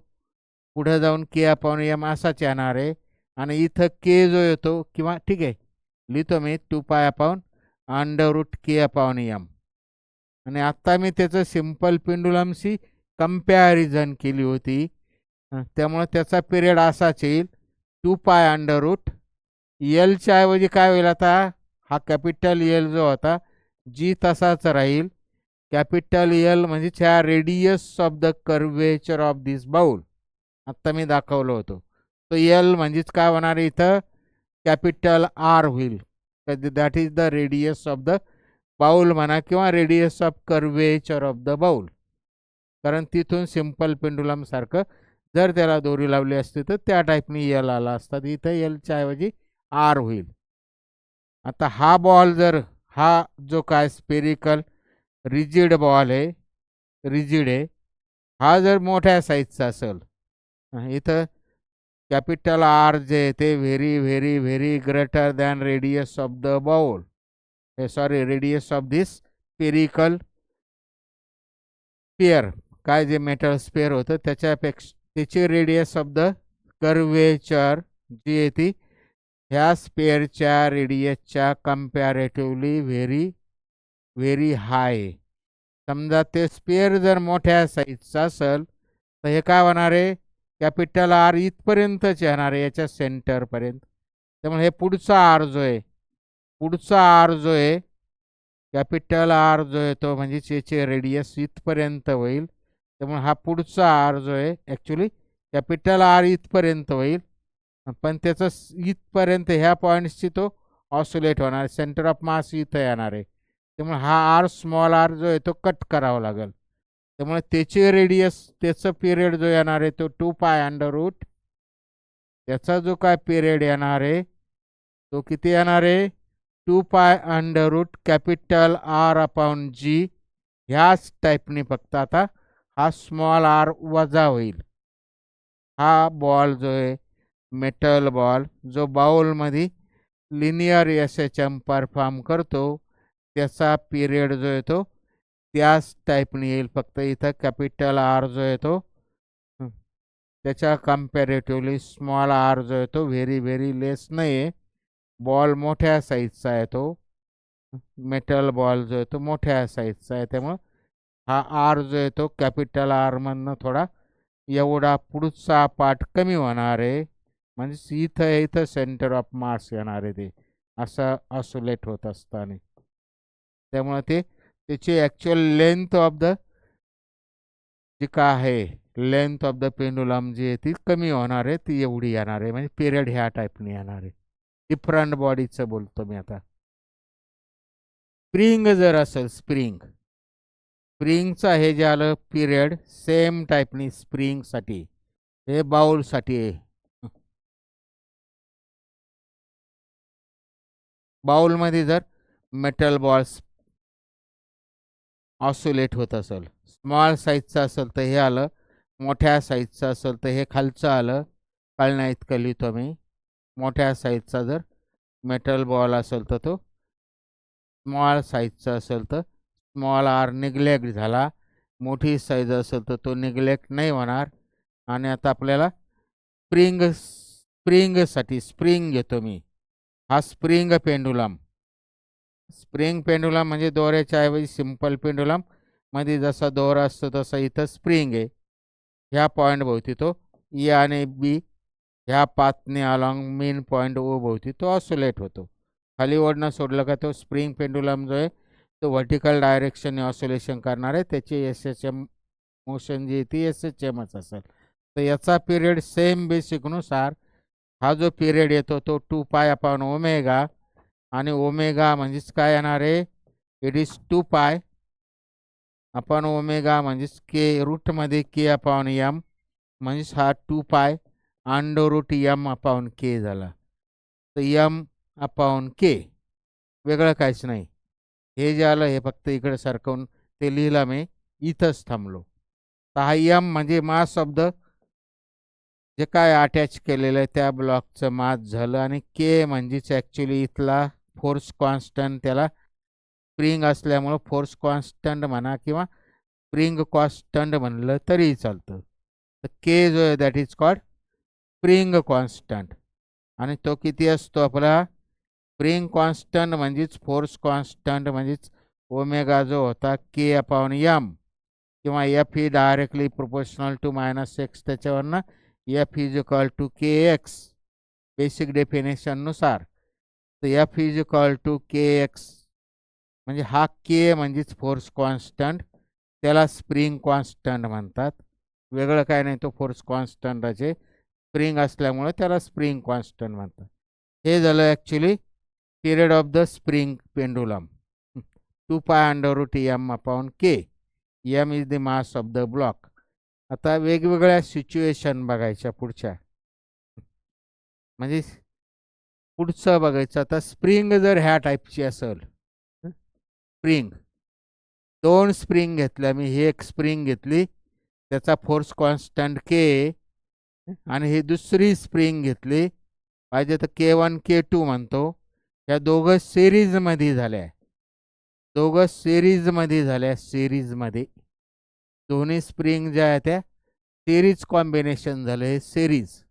पुढं जाऊन k/m असाच येणार आहे आणि इथं के जो येतो किंवा ठीक आहे लिहितो मी 2π/√k/m आणि आत्ता मी त्याचं सिम्पल पेंडुलमशी कंपॅरिझन केली होती त्यामुळे त्याचा पिरियड असाच येईल 2π√L ऐवजी काय होईल आता हा कॅपिटल L जो होता जी तसाच राहील कॅपिटल L म्हणजे ह्या radius of the curvature of this bowl आत्ता मी दाखवलं होतं तो L म्हणजेच काय होणार इथं कॅपिटल R होईल that is the radius of the bowl म्हणा किंवा radius of curvature of the bowl कारण तिथून सिम्पल पेंडुलम सारखं जर त्याला दोरी लावली असती तर त्या टाईपनी L आला असता इथं Lच्या ऐवजी R होईल. आता हा बॉल जर हा जो काय स्पेरिकल रिजिड बॉल आहे रिजिड आहे हा जर मोठ्या साईजचा असेल इथं कॅपिटल R जे ते very very very greater than radius of the bowl radius of this spherical sphere काय जे मेटल स्पेअर होतं त्याच्यापेक्षा त्याची रेडियस ऑफ द कर्वेचर जी आहे ती ह्या स्पेअरच्या रेडियसच्या कंपॅरेटिव्हली व्हेरी व्हेरी हाय समजा ते स्पेअर जर मोठ्या साईजचा असेल तर हे काय होणार आहे कॅपिटल R इथपर्यंतच येणार आहे याच्या सेंटरपर्यंत त्यामुळे हे पुढचा R जो आहे कॅपिटल R जो आहे तो म्हणजे याचे रेडियस इथपर्यंत होईल त्यामुळे हा पुढचा R जो आहे ॲक्च्युली कॅपिटल R इथपर्यंत होईल पण त्याचं इथपर्यंत ह्या पॉईंट्सची तो ऑसोलेट होणार सेंटर ऑफ मास इथं येणार आहे त्यामुळे हा R स्मॉल R जो आहे तो कट करावा लागेल त्यामुळे त्याची रेडियस त्याचं पिरियड जो येणार आहे तो 2π√, त्याचा जो काय पिरियड येणार आहे तो किती येणार आहे 2π√G ह्याच टाईपनी फक्त आता हा स्मॉल आर वजा होईल. हा बॉल जो आहे मेटल बॉल जो बाउलमध्ये लिनियर एसएचएम परफॉर्म करतो त्याचा पिरियड जो आहे तो त्याच टाईपने येईल. फक्त इथं कॅपिटल आर जो आहे तो त्याच्या कम्पॅरेटिव्हली स्मॉल आर जो आहे तो व्हेरी व्हेरी लेस नाही आहे. बॉल मोठ्या साईजचा आहे तो. मेटल बॉल जो आहे तो मोठ्या साईजचा आहे. त्यामुळं हा आर जो आहे तो कॅपिटल आरमधनं थोडा एवढा पुढचा पार्ट कमी होणार आहे. म्हणजे इथं सेंटर ऑफ मास येणार आहे ते असं ऑसोलेट होत असताना. त्यामुळे त्याची ॲक्च्युअल लेंथ ऑफ द जी काय आहे लेंथ ऑफ द पेंडुलम जी आहे ती कमी होणार आहे. ती एवढी येणार आहे. म्हणजे पिरियड ह्या टाईपने येणार आहे. डिफरंट बॉडीचं बोलतो मी आता. स्प्रिंग जर असेल स्प्रिंगचं हे जे आलं पिरियड सेम टाईपनी स्प्रिंगसाठी हे बाउलसाठी आहे. बाउलमध्ये जर मेटल बॉल्स ऑसोलेट होत असेल स्मॉल साईजचं असेल तर हे आलं. मोठ्या साईजचं असेल तर हे खालचं आलं. कळण्या इतकं लिहितो मी. मोठ्या साईजचा जर मेटल बॉल असेल तर तो स्मॉल साईजचा असेल तर स्मॉल आर निग्लेक्ट झाला. मोठी साईज असेल तर तो निग्लेक्ट नाही होणार. आणि आता आपल्याला स्प्रिंगसाठी स्प्रिंग घेतो मी. हा स्प्रिंग पेंडुलम म्हणजे दोऱ्याच्या ऐवजी सिंपल पेंडुलम मध्ये जसा दोरा असतो तसा इथं स्प्रिंग आहे. ह्या पॉईंट भोवती तो ई आणि बी ह्या पाथने अलॉंग मेन पॉईंट ओ भोवती तो ऑसोलेट होतो. खाली ओढणं सोडलं का तो स्प्रिंग पेंडुलम जो आहे तो व्हर्टिकल डायरेक्शनने ऑसोलेशन करणार आहे. त्याची एसएचएम मोशन जी ती एसएचएमच असेल. तर याचा पिरियड सेम बेसिकनुसार हा जो पिरियड येतो तो 2π/ω आणि ओमेगा म्हणजेच काय येणार आहे इट इज 2π/ω म्हणजेच के रूटमध्ये k/m म्हणजेच हा 2π√m/k झाला. तर m/k वेगळं काहीच नाही. हे जे आलं हे फक्त इकडे सरकवून ते लिहिलं मी इथंच थांबलो. तर हा m म्हणजे मास ऑफ द जे काय अटॅच केलेलं आहे त्या ब्लॉकचं मास झालं. आणि के म्हणजेच ॲक्च्युली इथला फोर्स कॉन्स्टंट त्याला स्प्रिंग असल्यामुळं फोर्स कॉन्स्टंट म्हणा किंवा स्प्रिंग कॉन्स्टंट म्हणलं तरीही चालतं. तर के जो आहे that is called spring constant. आणि तो किती असतो आपला स्प्रिंग कॉन्स्टंट म्हणजेच फोर्स कॉन्स्टंट म्हणजेच ओमेगा जो होता k/m किंवा एफ ही डायरेक्टली प्रोपोर्शनल टू -x त्याच्यावरनं F is equal to kx basic डेफिनेशननुसार. तर F is equal to kx म्हणजे हा के म्हणजेच फोर्स कॉन्स्टंट त्याला स्प्रिंग कॉन्स्टंट म्हणतात. वेगळं काय नाही तो फोर्स कॉन्स्टंटाचे स्प्रिंग असल्यामुळे त्याला स्प्रिंग कॉन्स्टंट म्हणतात. हे झालं actually period of the spring pendulum 2π√m/k. m is the mass of the block. आता वेगवेगळ्या सिच्युएशन बघायच्या पुढच्या म्हणजे पुढचं बघायचं. आता स्प्रिंग जर ह्या टाईपची असेल दोन स्प्रिंग घेतल्या मी. ही एक स्प्रिंग घेतली त्याचा फोर्स कॉन्स्टंट के आणि ही दुसरी स्प्रिंग घेतली पाहिजे तर k1 k2 म्हणतो. या दोघं सिरीजमध्ये झाल्या सिरीजमध्ये दोन्ही स्प्रिंग ज्या आहेत त्या सिरीज कॉम्बिनेशन झालं. हे सिरीज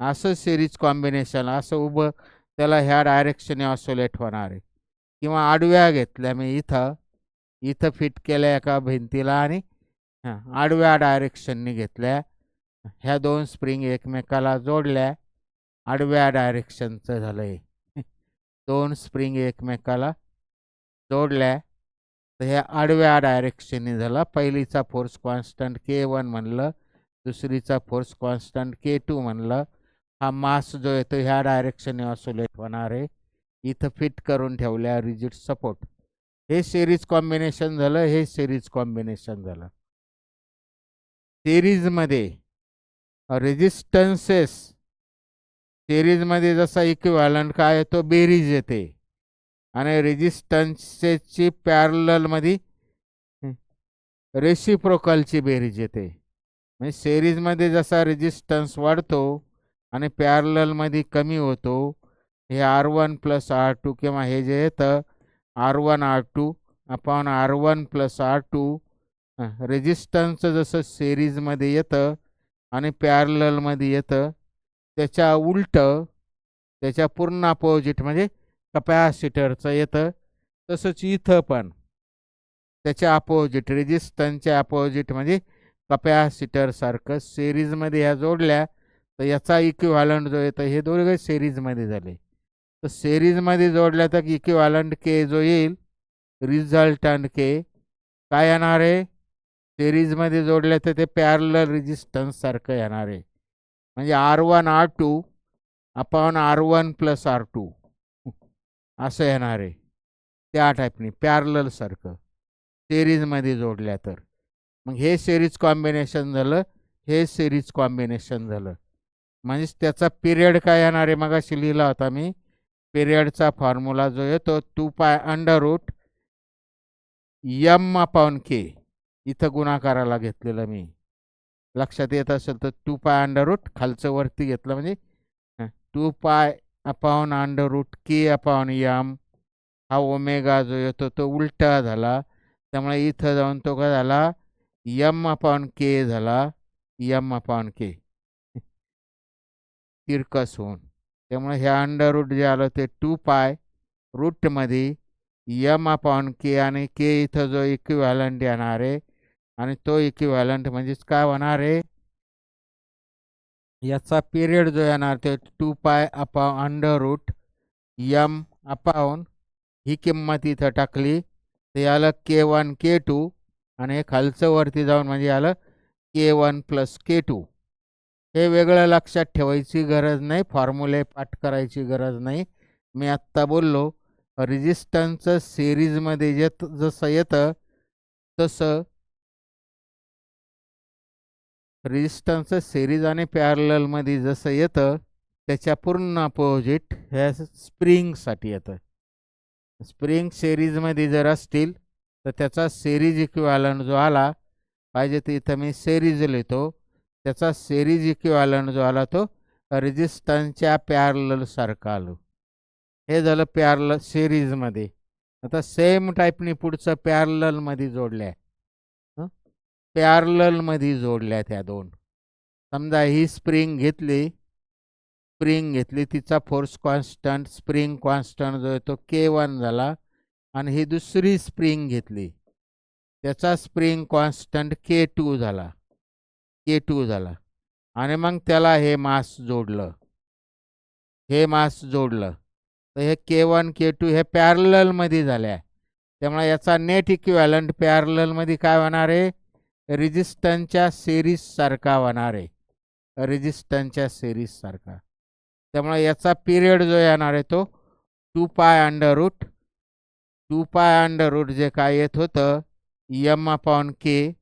असं सिरीज कॉम्बिनेशन असं उभं त्याला ह्या डायरेक्शनने ऑसोलेट होणार आहे. किंवा आडव्या घेतल्या मी इथं फिट केल्या एका भिंतीला आणि आडव्या डायरेक्शनने घेतल्या. ह्या दोन स्प्रिंग एकमेकाला जोडल्या आडव्या डायरेक्शनचं झालं आहे. दोन स्प्रिंग एकमेकाला जोडल्या तर ह्या आडव्या डायरेक्शनने झाला. पहिलीचा फोर्स कॉन्स्टंट k1 म्हणलं दुसरीचा फोर्स कॉन्स्टंट k2 म्हणलं. हा मास जो येतो ह्या डायरेक्शनने ऑसोलेट होणार आहे. इथं फिट करून ठेवल्या रिजिड सपोर्ट. हे सिरीज कॉम्बिनेशन झालं. हे सिरीज कॉम्बिनेशन झालं. सिरीजमध्ये रेजिस्टन्सेस सिरीजमध्ये जसा इक्विव्हॅलंट काय येतो बेरीज येते आणि रेजिस्टन्सेसची पॅरललमध्ये रेसिप्रोकलची बेरीज येते. म्हणजे सिरीजमध्ये जसा रेजिस्टन्स वाढतो आणि पॅरललमध्ये कमी होतो, हे R1 प्लस R2 किंवा हे जे येतं R1 R2 upon R1 plus R2, resistance जसं सिरीजमध्ये येतं आणि पॅरललमध्ये येतं त्याच्या उलटं, त्याच्या पूर्ण अपोजिट म्हणजे कपॅसिटरचं येतं. तसंच इथं पण त्याच्या अपोजिट, रेजिस्टन्सच्या अपोजिट म्हणजे कपॅसिटरसारखं सिरीजमध्ये ह्या जोडल्या तर याचा इक्विव्हॅलंट जो येतं, हे दोघे सिरीजमध्ये झाले. तर सिरीजमध्ये जोडल्या तर इक्विव्हॅलंट के जो येईल, रिझल्टंट के काय येणार आहे, सिरीजमध्ये जोडल्या तर ते पॅरलल रेजिस्टन्ससारखं येणार आहे. म्हणजे R1 R2 upon R1 plus R2 असं येणार आहे. त्या टाईपनी पॅरललसारखं सिरीजमध्ये जोडल्या तर. मग हे सिरीज कॉम्बिनेशन झालं, हे सिरीज कॉम्बिनेशन झालं. म्हणजे त्याचा पिरियड काय येणार आहे, मगाशी लिहिला होता मी. पिरियडचा फॉर्म्युला जो येतो 2π अंडर रूट m अपॉन के, इथं गुणाकाराला घेतलेलं मी, लक्षात येत असेल तर 2π अंडर रूट खालचं वरती घेतलं म्हणजे 2π अपॉन अंडर रूट के अपॉन m. हा ओमेगा जो येतो तो उलटा झाला, त्यामुळे इथं जाऊन तो काय झाला, m अपॉन के झाला, m अपॉन के तिरकस होऊन. त्यामुळे हे अंडर रूट जे आलं ते 2π रूटमध्ये m अपॉन के आणि के इथं जो इक्विव्हॅलंट येणार आहे आणि तो इक्विव्हॅलंट म्हणजेच काय होणार आहे, याचा पिरियड जो येणार ते 2π upon under root m upon ही किंमत इथं टाकली तर आलं K1 K2 आणि हे खालचं वरती जाऊन म्हणजे आलं K1 प्लस K2. हे वेगळं लक्षात ठेवायची गरज नाही, फॉर्म्युले पाठ करायची गरज नाही. मी आत्ता बोललो रेजिस्टन्सचं सिरीजमध्ये जसं येतं तसं रेजिस्टन्सचं सिरीज आणि पॅरललमध्ये जसं येतं त्याच्या पूर्ण अपोजिट ह्या स्प्रिंगसाठी येतं. स्प्रिंग सिरीजमध्ये जर असतील तर त्याचा सिरीज इक्विव्हॅलंट जो आला पाहिजे, तर इथं मी सिरीज लिहितो, त्याचा सिरीज इक्विव्हॅलंट जो आला तो रेजिस्टन्सच्या पॅरललसारखा आलो. हे झालं पॅरलल सिरीजमध्ये. आता सेम टाईपनी पुढचं पॅरललमध्ये जोडल्या, पॅरललमध्ये जोडल्या त्या दोन. समजा ही स्प्रिंग घेतली, तिचा फोर्स कॉन्स्टंट, स्प्रिंग कॉन्स्टंट जो आहे तो K1 झाला आणि ही दुसरी स्प्रिंग घेतली, त्याचा स्प्रिंग कॉन्स्टंट K2 झाला, आणि मग त्याला हे मास जोडलं, तर हे K1 K2 हे पॅरललमध्ये झाल्या. त्यामुळे याचा नेट इक्विव्हॅलंट पॅरललमध्ये काय होणार आहे, रेजिस्टन्सच्या सिरीजसारखा होणार आहे, रेजिस्टन्सच्या सिरीजसारखा. त्यामुळे याचा पिरियड जो येणार आहे तो 2π अंडर रूट जे काय येत होतं m अपॉन के,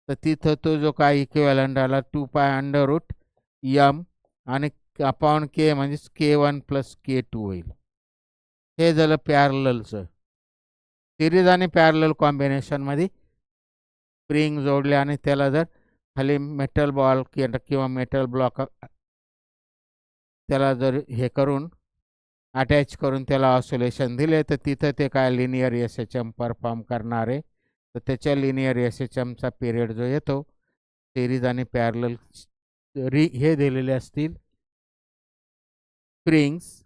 तर तिथं तो जो काय इक्विव्हॅलंट आला 2π अंडर रूट m आणि अपॉन के म्हणजेच K1 प्लस K2 होईल. हे झालं पॅरललचं. सिरीज आणि पॅरलल कॉम्बिनेशनमध्ये स्प्रिंग जोडले आणि त्याला जर खाली मेटल बॉल किंवा मेटल ब्लॉक त्याला जर हे करून अटॅच करून त्याला ऑसोलेशन दिले तर तिथं ते काय लिनियर SHM परफॉर्म करणार आहे. तर त्याच्या लिनियर SHMचा पिरियड जो येतो सिरीज आणि पॅरलल हे दिलेले असतील स्प्रिंग्स,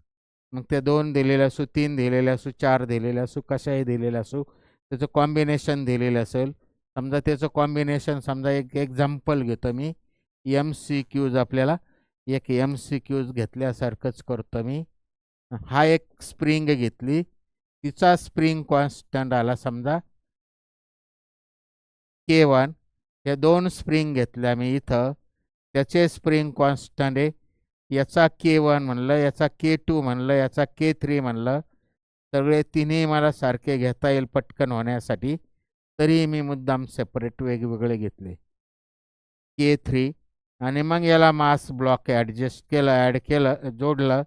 मग ते 2 दिलेले असू, 3 दिलेले असू, 4 दिलेले असू, कशाही दिलेले असू, त्याचं कॉम्बिनेशन दिलेलं असेल. समजा त्याचं कॉम्बिनेशन, समजा एक एक्झाम्पल घेतो मी, MCQज आपल्याला एक MCQज घेतल्यासारखंच करतो मी. हा एक स्प्रिंग घेतली, तिचा स्प्रिंग कॉन्स्टंट आला समजा K1. या 2 स्प्रिंग घेतल्या मी इथं, त्याचे स्प्रिंग कॉन्स्टंट आहे, याचा K1 म्हणलं, याचा K2 म्हणलं, याचा K3 म्हणलं. सगळे तिन्ही मला सारखे घेता येईल पटकन होण्यासाठी, तरी मी मुद्दाम सेपरेट वेगवेगळे घेतले K3. आणि मग याला मास ब्लॉक ॲड केलं, जोडलं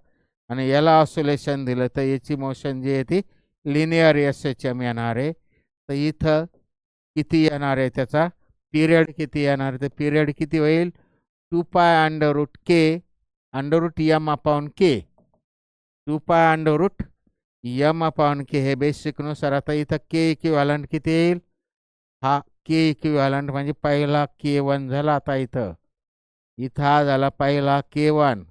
आणि याला ऑसोलेशन दिलं तर याची मोशन जी आहे ती लिनियर SHM येणार आहे. तर इथं किती येणार आहे, त्याचा पिरियड किती येणार, तर पिरियड किती होईल 2π√k √m/k 2π√m/k हे बेसिकनुसार. आता इथं के इक्विव्हॅलंट किती येईल, हा के इक्विव्हॅलंट म्हणजे पहिला K1 झाला. आता इथं हा झाला पहिला K1.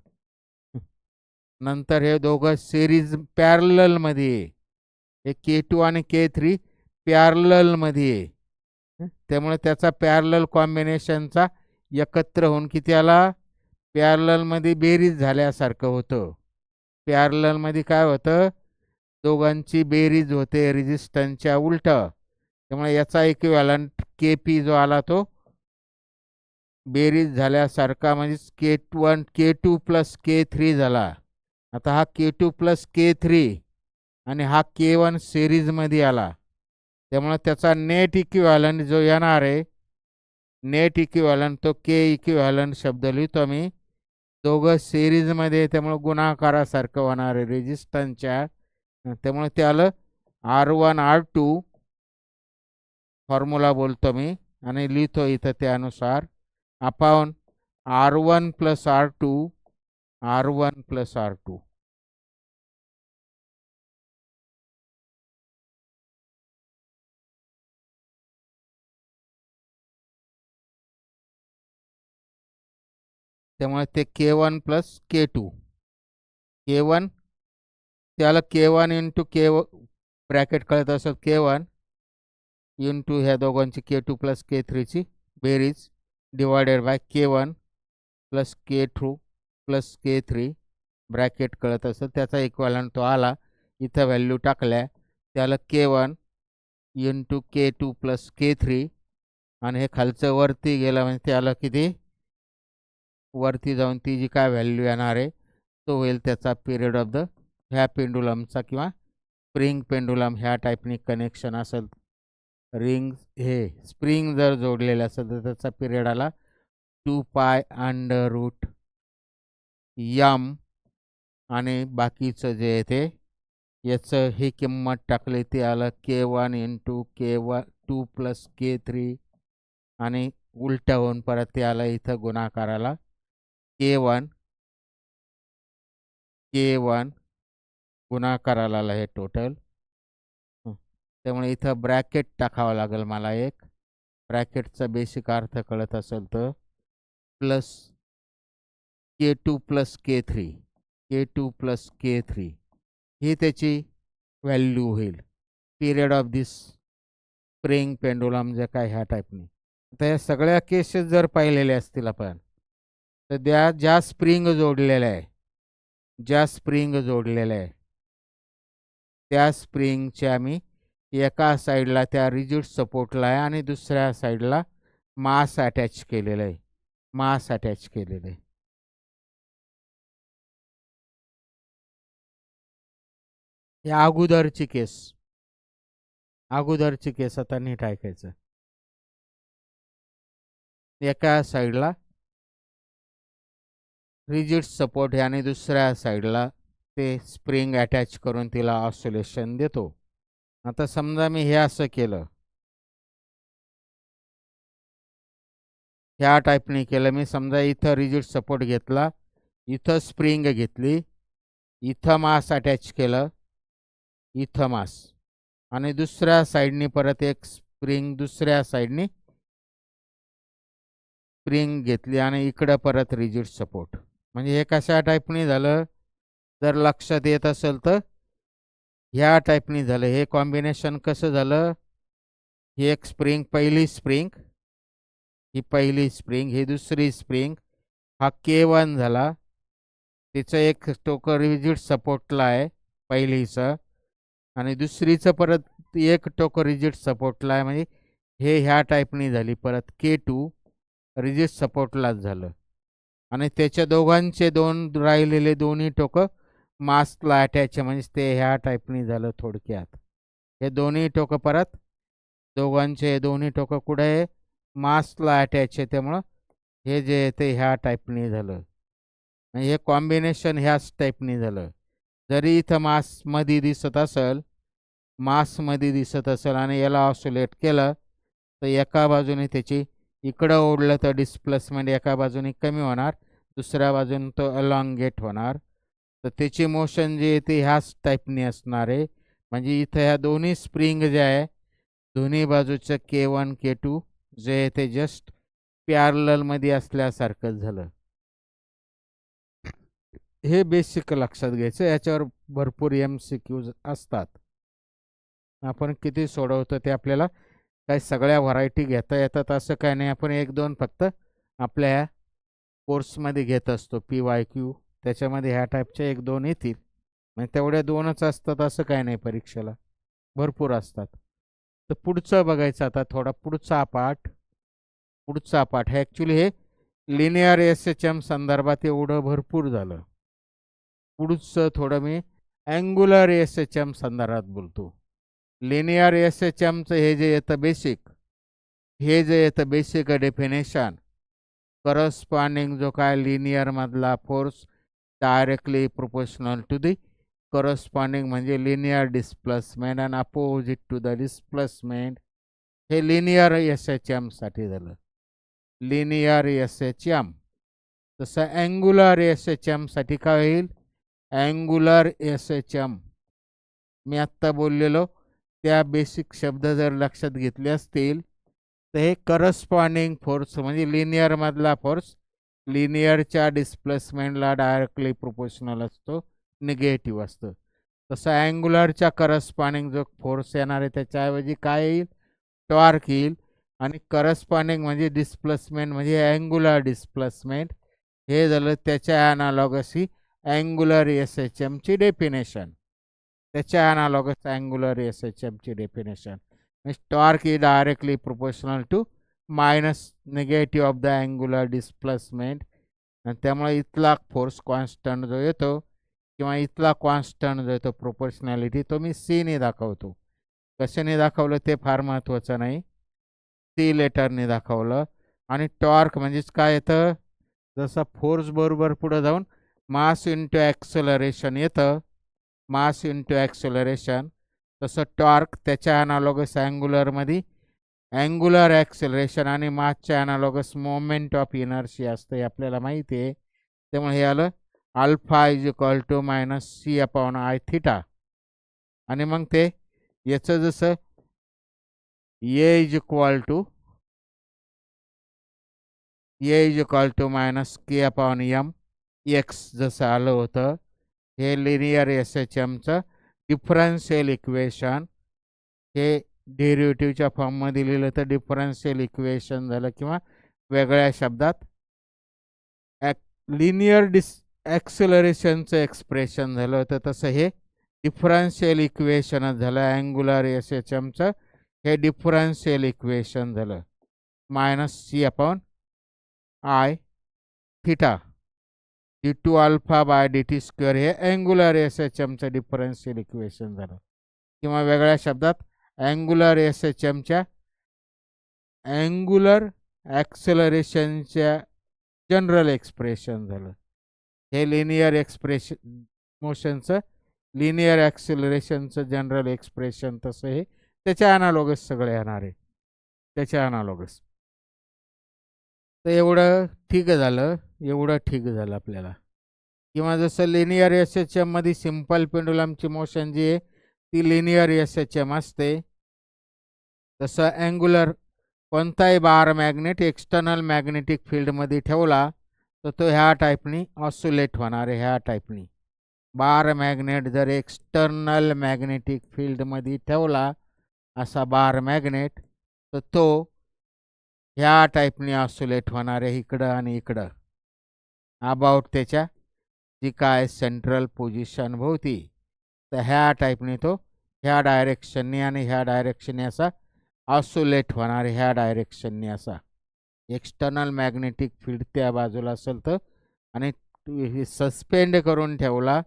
नंतर हे दोघं सिरीज पॅरलल मध्ये, हे K2 आणि K3 पॅरलल मध्ये, त्यामुळे त्याचा पॅरलल कॉम्बिनेशनचा एकत्र होऊन किती आला, पॅरलल मध्ये बेरीज झाल्यासारखं होतं. पॅरलल मध्ये काय होतं, दोघांची बेरीज होते रेझिस्टन्सच्या उलट. त्यामुळे याचा इक्विव्हॅलंट KP जो आला तो बेरीज झाल्यासारखा, म्हणजे K2 प्लस K3 झाला. आता हा K2 प्लस K3 आणि हा K1 सिरीजमध्ये आला. त्यामुळे त्याचा नेट इक्विव्हॅलंट जो येणार आहे, नेट इक्विव्हॅलंट, तो के इक्विव्हॅलंट शब्द लिहितो मी. दोघं सिरीजमध्ये, त्यामुळे गुणाकारासारखं होणार आहे रेझिस्टन्सच्या. त्यामुळे ते आलं R1R2 फॉर्म्युला बोलतो मी आणि लिहितो इथं त्यानुसार, आपण R1 प्लस R2 त्यामुळे ते K1 प्लस K2, K1 त्याला K1 इंटू ब्रॅकेट कळत असेल, K1 इंटू ह्या दोघांची K2 प्लस K3ची बेरीज divided by K1 plus K2 plus K3 bracket कळत असेल, त्याचा इक्वॅलंट तो आला. इथं व्हॅल्यू टाकल्या, त्याला K1 into K2 plus K3 आणि हे खालचं वरती गेलं म्हणजे त्याला किती, वरती जाऊन ती जी काय व्हॅल्यू येणार आहे तो होईल त्याचा पिरियड ऑफ द ह्या पेंडुलमचा किंवा स्प्रिंग पेंडुलम ह्या टाईपनी कनेक्शन असेल. रिंग हे स्प्रिंग जर जोडलेलं असेल तर त्याचा पिरियड आला 2π√m आणि बाकीचं जे आहे ते याचं ही किंमत टाकली ती आलं K1 into K2 plus K3 आणि उलट होऊन परत ते आलं इथं गुणाकाराला K1 गुणाकाराला आलं हे टोटल. त्यामुळे इथं ब्रॅकेट टाकावं लागेल मला एक. ब्रॅकेटचा बेसिक अर्थ कळत असेल तर प्लस K2 प्लस K3 ही त्याची व्हॅल्यू होईल period of this spring pendulum जे काय ह्या टाईपनी. आता या सगळ्या केसेस जर पाहिलेल्या असतील आपण, तर ज्या स्प्रिंग जोडलेल्या आहे, त्या स्प्रिंगचे आम्ही एका साईडला त्या रिजिड सपोर्टला आहे आणि दुसऱ्या साईडला मास अटॅच केलेलं आहे, या अगोदरची केस आता नीट ऐकायचं. एका साईडला रिजिड सपोर्ट आहे आणि दुसऱ्या साईडला ते स्प्रिंग अटॅच करून तिला ऑसिलेशन देतो. आता समजा मी हे असं केलं, ह्या टाईपने केलं मी. समजा इथं रिजिड सपोर्ट घेतला, इथं स्प्रिंग घेतली, इथं मास अटॅच केलं, इथं मास, आणि दुसऱ्या साईडनी परत एक स्प्रिंग दुसऱ्या साईडनी स्प्रिंग घेतली आणि इकडं परत रिजिड सपोर्ट. म्हणजे हे कशा टाईपनी झालं, जर लक्षात येत असेल तर ह्या टाईपनी झालं. हे कॉम्बिनेशन कसं झालं, ही एक स्प्रिंग, पहिली स्प्रिंग, ही दुसरी स्प्रिंग, हा K1 झाला, तिचं एक टोकं रिजिड सपोर्टला आहे पहिलीचं, आणि दुसरीचं परत एक टोकं रिजिड सपोर्टला आहे. म्हणजे हे ह्या टाईपनी झाली परत K2 रिजिड सपोर्टलाच झालं, आणि त्याच्या दोघांचे राहिलेले दोन्ही टोकं मासला अटॅच, म्हणजे ते ह्या टाईपनी झालं. थोडक्यात हे दोन्ही टोकं परत दोघांचे दोन्ही टोकं कुठे आहे, मासला अटॅच आहे. त्यामुळं हे जे ते ह्या टाईपनी झालं. म्हणजे हे कॉम्बिनेशन ह्याच टाईपनी झालं. जरी इथं मासमध्ये दिसत असेल आणि याला ऑसिलेट केलं तर एका बाजूने त्याची इकडं ओढलं तर डिस्प्लेसमेंट एका बाजूने कमी होणार, दुसऱ्या बाजूने तो अलॉंगेट होणार. तर त्याची मोशन जी आहे ती ह्याच टाईपनी असणार आहे. म्हणजे इथं ह्या दोन्ही स्प्रिंग जे आहे दोन्ही बाजूचं K1 K2 जे आहे ते जस्ट पॅरललमध्ये असल्यासारखं झालं. हे बेसिक लक्षात घ्यायचं. याच्यावर भरपूर MCQs असतात. आपण किती सोडवतो ते आपल्याला काही सगळ्या व्हरायटी घेता येतात असं काही नाही. आपण 1-2 फक्त आपल्या ह्या कोर्समध्ये घेत असतो PYQ. त्याच्यामध्ये ह्या टाईपच्या 1-2 येतील. म्हणजे तेवढ्या 2च असतात असं काही नाही परीक्षेला. भरपूर असतात. तर पुढचं बघायचं आता थोडा पुढचा पाठ हे ॲक्च्युली हे लिनियर SHM संदर्भात एवढं भरपूर झालं. पुढचं थोडं मी अँग्युलर SHM संदर्भात बोलतो. लिनियर SHMचं हे जे येतं बेसिक डेफिनेशन करस्पॉन्डिंग जो काय लिनियर मधला force directly proportional to the corresponding म्हणजे linear displacement and opposite to the displacement. हे लिनियर SHM साठी झालं. Linear SHM. तसं अँग्युलर SHM साठी काय होईल? अँग्युलर SHM मी आत्ता बोललेलो त्या बेसिक शब्द जर लक्षात घेतले असतील तर हे करस्पॉन्डिंग फोर्स म्हणजे लिनियर मधला फोर्स लिनियरच्या डिस्प्लेसमेंटला डायरेक्टली प्रोपोर्शनल असतो, निगेटिव्ह असतं. तसं अँग्युलरच्या करस्पॉन्डिंग जो फोर्स येणार आहे त्याच्याऐवजी काय येईल? टॉर्क येईल. आणि करस्पॉन्डिंग म्हणजे डिस्प्लेसमेंट म्हणजे अँग्युलर डिस्प्लेसमेंट. हे झालं त्याच्या ॲनालॉगस ही अँग्युलर SHM ची डेफिनेशन. त्याच्या ॲनालॉगस अँग्युलर SHM ची definition. Torque is directly proportional to minus negative of the angular displacement. आणि त्यामुळे इथला फोर्स कॉन्स्टंट जो येतो किंवा इथला कॉन्स्टंट जो येतो प्रोपोर्शनॅलिटी तो मी सीने दाखवतो. कशाने दाखवलं ते फार महत्त्वाचं नाही. सी लेटरने दाखवलं. आणि टॉर्क म्हणजेच काय येतं? जसं फोर्स बरोबर पुढे जाऊन मास इंटू ॲक्सेलरेशन येतं, मास इंटू ॲक्सेलरेशन, तसं टॉर्क त्याच्या ॲनालॉगस अँग्युलरमध्ये अँग्युलर ॲक्सेलरेशन आणि मासच्या ॲनालॉगस मोमेंट ऑफ इनर्शिया असतं हे आपल्याला माहिती आहे. त्यामुळे हे आलं alpha is equal to minus C/I theta. आणि मग ते याचं जसं A is equal to minus K/M x जसं आलं होतं हे लिनियर SHMचं डिफरन्शियल इक्वेशन. हे डेरिव्हेटिव्हच्या फॉर्ममध्ये लिहिलं तर डिफरन्शियल इक्वेशन झालं किंवा वेगळ्या शब्दात लिनियर ॲक्सेलरेशनचं एक्सप्रेशन झालं होतं. तसं हे डिफरन्शियल इक्वेशनच झालं अँग्युलर SHMचं. हे डिफरन्शियल इक्वेशन झालं minus C/I theta d2 alpha by dt square. हे अँग्युलर SHMचं डिफरन्शियल इक्वेशन झालं किंवा वेगळ्या शब्दात अँग्युलर SHMच्या अँग्युलर ॲक्सेलरेशनच्या जनरल एक्सप्रेशन झालं. हे लिनियर लिनियर ॲक्सेलरेशनचं जनरल एक्सप्रेशन. तसं हे त्याच्या ॲनालॉगस सगळे येणार आहे, त्याच्या ॲनालॉगस. तर एवढं ठीक झालं आपल्याला. किंवा जसं लिनियर SHM मध्ये सिंपल पेंडुलमची मोशन जी आहे ती लिनियर SHM असते. तसं अँग्युलर कोणताही बार मॅग्नेट एक्सटर्नल मॅग्नेटिक फील्डमध्ये ठेवला तर तो ह्या टाईपनी ऑसिलेट होणार आहे. ह्या टाईपनी बार मॅग्नेट जर एक्सटर्नल मॅग्नेटिक फील्डमध्ये ठेवला असा बार मॅग्नेट तर तो ह्या टाईपनी ऑसिलेट होणार आहे इकडं आणि इकडं अबाउट त्याच्या जी काय सेंट्रल पोझिशन भोवती. तर ह्या टाईपने तो ह्या डायरेक्शनने आणि ह्या डायरेक्शनने असा ऑसिलेट होणार ह्या डायरेक्शनने असा. एक्सटर्नल मॅग्नेटिक फील्ड त्या बाजूला असेल तर आणि सस्पेंड करून ठेवला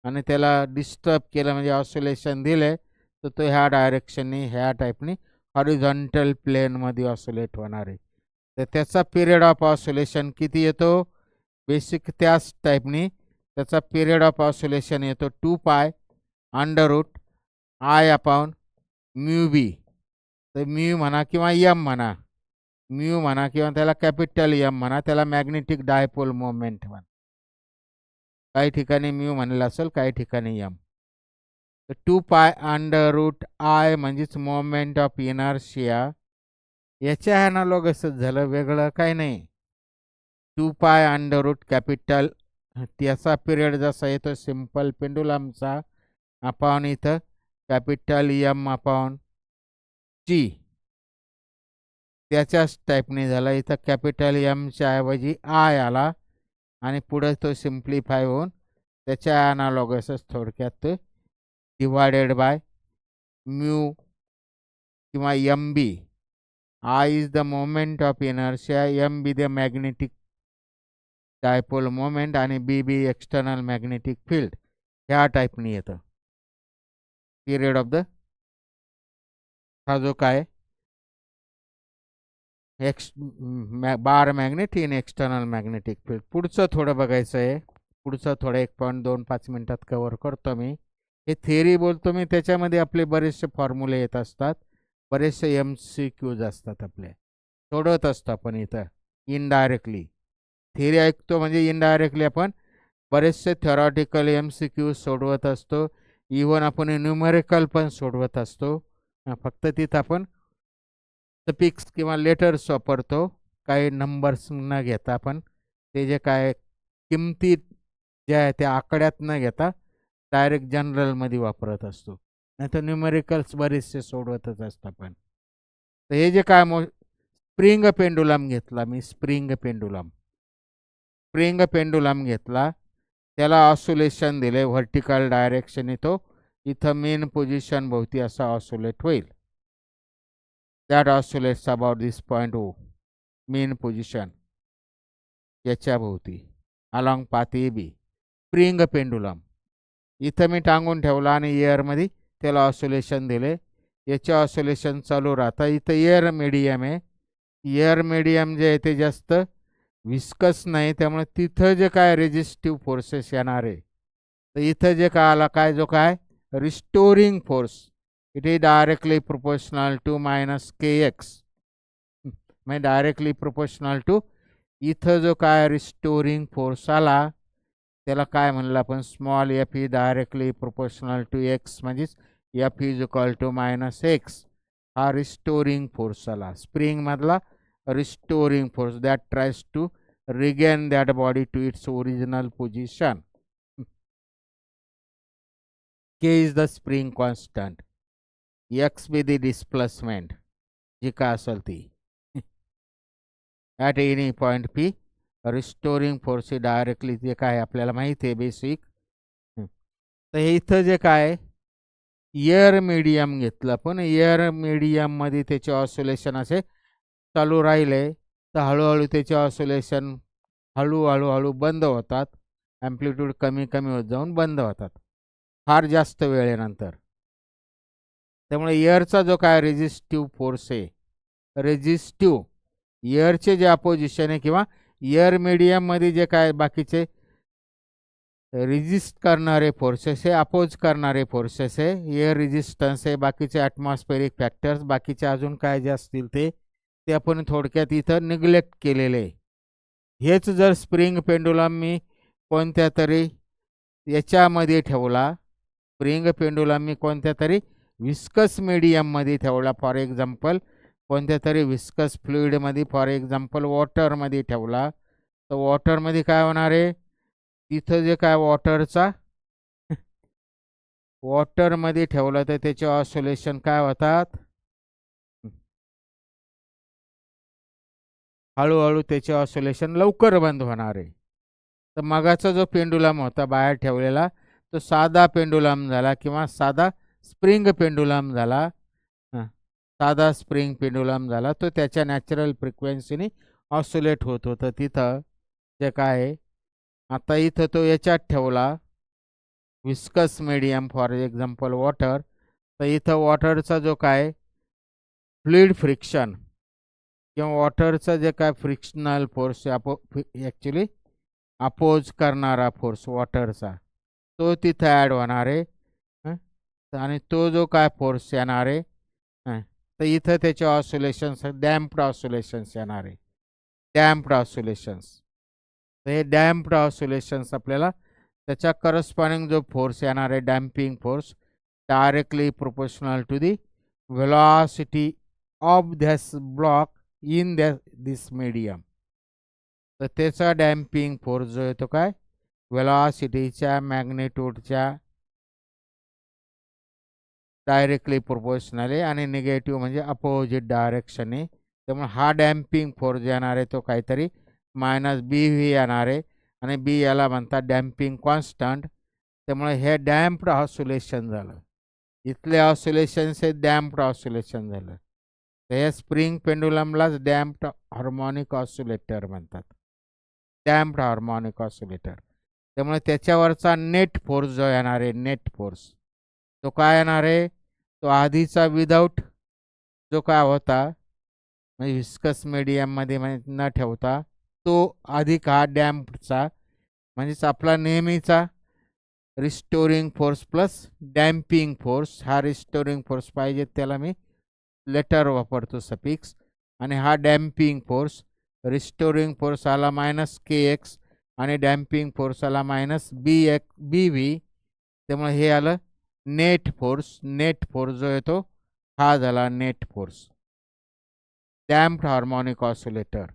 आणि त्याला डिस्टर्ब केलं म्हणजे ऑसिलेशन दिले तर तो ह्या डायरेक्शनने ह्या टाईपने हॉरिझॉन्टल प्लेनमध्ये ऑसिलेट होणार आहे. तर त्याचा पिरियड ऑफ ऑसिलेशन किती येतो? बेसिक त्याच टाईपनी त्याचा पिरियड ऑफ ऑसिलेशन येतो 2π √I/μb. तर म्यू म्हणा किंवा एम म्हणा, म्यू म्हणा किंवा त्याला कॅपिटल एम म्हणा, त्याला मॅग्नेटिक डायपोल मोमेंट म्हणा. काही ठिकाणी म्यू म्हणलं असेल, काही ठिकाणी एम. तर 2π√I म्हणजेच मोमेंट ऑफ इनर्शिया. याच्या ॲनालॉगसच झालं, वेगळं काही नाही. 2π कॅपिटल त्याचा पिरियड जसा येतो सिम्पल पेंडुलमचा अपॉन इथं कॅपिटल एम अपॉन जी, त्याच्याच टाईपने झाला. इथं कॅपिटल एमच्या ऐवजी आय आला आणि पुढे तो सिम्प्लिफाय होऊन त्याच्या ॲनालॉगसच थोडक्यात डिवायडेड बाय म्यू किंवा M B. I is the moment of inertia, M B the magnetic dipole moment आणि B B external magnetic field. ह्या टाईपने येतं पिरियड ऑफ द, हा जो काय bar magnet in external magnetic field. पुढचं थोडं बघायचं आहे. पुढचं थोडं 1.25 मिनिटात कव्हर करतो मी. हे थिअरी बोलतो मी, त्याच्यामध्ये आपले बरेचसे फॉर्म्युले येत असतात, बरेचसे MCQज असतात, आपले सोडवत असतो आपण इथं इनडायरेक्टली. थिअरी ऐकतो म्हणजे इनडायरेक्टली आपण बरेचसे थेरॉटिकल MCQ सोडवत असतो. इव्हन आपण न्यूमेरिकल पण सोडवत असतो. फक्त तिथं आपण सफिक्स किंवा लेटर्स वापरतो, काही नंबर्स न घेता. आपण ते जे काय किमती ज्या आहे त्या आकड्यात न घेता डायरेक्ट जनरलमध्ये वापरत असतो. नाही तर न्यूमेरिकल्स बरेचसे सोडवतच असतो आपण. तर हे जे काय स्प्रिंग पेंडुलम घेतला मी, स्प्रिंग पेंडुलम घेतला, त्याला ऑसोलेशन दिले व्हर्टिकल डायरेक्शन. तो इथं मेन पोझिशन भोवती असा ऑसोलेट होईल. That oscillates about this point O, mean position याच्या भोवती along path A B. Spring pendulum इथं मी टांगून ठेवला आणि एअरमध्ये त्याला ऑसोलेशन दिले. याचे ऑसोलेशन चालू राहतं. इथं एअर मीडियम आहे. एअर मीडियम जे आहे ते जास्त विस्कस नाही, त्यामुळे तिथं जे काय रेजिस्टिव्ह फोर्सेस येणार आहे, तर इथं जे काय आला, काय जो काय restoring force, it is directly proportional to -kx. म्हणजे डायरेक्टली प्रोपोर्शनल टू, इथं जो काय रिस्टोरिंग फोर्स आला त्याला काय म्हणलं आपण, small F E directly proportional to X, म्हणजेच F is equal to -x. हा रिस्टोरिंग फोर्स आला, स्प्रिंगमधला restoring force that tries to regain that body to its original position. K is the spring constant, X be the displacement जी काय असेल ती at any point P. Restoring force directly जे काय आपल्याला माहिती आहे बेसिक. तर हे इथं जे काय एअर मीडियम घेतलं, पण एअर मीडियममध्ये त्याचे ऑसोलेशन असे चालू राहिले तर हळूहळू त्याचे ऑसोलेशन हळूहळू बंद होतात. ॲम्प्लिट्यूड कमी कमी होत जाऊन बंद होतात फार जास्त वेळेनंतर. त्यामुळे एअरचा जो काय रेजिस्टिव्ह फोर्स आहे, रेजिस्टिव्ह एअरचे जे अपोजिशन आहे किंवा एअर मीडियममध्ये जे काय बाकीचे रेजिस्ट करणारे फोर्सेस आहे, अपोज करणारे फोर्सेस आहे, एअर रेजिस्टन्स आहे, बाकीचे ॲटमॉस्फेरिक फॅक्टर्स, बाकीचे अजून काय जे असतील ते आपण थोडक्यात इथं निग्लेक्ट केलेले आहे. हेच जर स्प्रिंग पेंडुलम मी कोणत्या तरी याच्यामध्ये ठेवला, स्प्रिंग पेंडुलम मी कोणत्या तरी विस्कस मीडियममध्ये ठेवला, फॉर एक्झाम्पल कोणत्या तरी विस्कस फ्लुइडमध्ये, फॉर एक्झाम्पल वॉटरमध्ये ठेवला, तर वॉटरमध्ये काय होणार आहे, तिथं जे काय वॉटरमध्ये ठेवलं तर त्याचे ऑसोलेशन काय होतात, हळूहळू त्याचे ऑसोलेशन लवकर बंद होणार आहे. तर मगाचा जो पेंडुलम होता बाहेर ठेवलेला तो साधा पेंडुलम झाला किंवा साधा स्प्रिंग पेंडुलम झाला. साधा स्प्रिंग पेंडुलम झाला, तो त्याच्या नॅचरल फ्रिक्वेन्सीने ऑसोलेट होत होतं तिथं जे काय. आता इथं तो याच्यात ठेवला viscous medium, for example water, तर इथं वॉटरचा जो काय फ्लुइड फ्रिक्शन किंवा वॉटरचं जे काय फ्रिक्शनल फोर्स ॲक्च्युली अपोज करणारा फोर्स वॉटरचा, तो तिथं ॲड होणार आहे. आणि तो जो काय फोर्स येणार आहे तर इथं त्याचे ऑसिलेशन्स डॅम्प्ड ऑसिलेशन्स येणार आहे. Damped oscillations. तर हे डॅम्प्ड ऑसिलेशन्स आपल्याला त्याच्या करस्पॉन्डिंग जो फोर्स येणार आहे damping force directly proportional to the velocity of this block in this medium. तर त्याचा डॅम्पिंग फोर्स जो येतो काय वेलॉसिटीच्या मॅग्नेट्यूडच्या डायरेक्टली प्रोपोर्शनल आहे आणि निगेटिव्ह म्हणजे अपोजिट डायरेक्शन आहे. त्यामुळे हा डॅम्पिंग फोर्स येणार आहे तो काहीतरी -BV येणार आहे आणि बी याला म्हणतात डॅम्पिंग कॉन्स्टंट. त्यामुळे हे डॅम्प्ड ऑसिलेशन झालं. इथले ऑसिलेशन्स हे डॅम्प्ड ऑसिलेशन झालं. तर हे स्प्रिंग पेंडुलमलाच डॅम्प्ड हार्मोनिक ऑसिलेटर म्हणतात. Damped harmonic oscillator. त्यामुळे त्याच्यावरचा नेट फोर्स जो येणार आहे नेट फोर्स तो काय येणार आहे तो आधीचा विदाऊट जो काय होता म्हणजे विस्कस मीडियममध्ये न ठेवता तो अधिक हा डॅम्पचा म्हणजेच आपला नेहमीचा restoring force plus damping force. हा रिस्टोरिंग फोर्स पाहिजे त्याला मी लेटर वापरतो सफिक्स आणि हा डॅम्पिंग फोर्स. रिस्टोरिंग फोर्स आला -KX आणि डॅम्पिंग फोर्स आला -BV. त्यामुळे हे आलं नेट फोर्स. नेट फोर्स जो येतो हा झाला net force. Damped harmonic oscillator.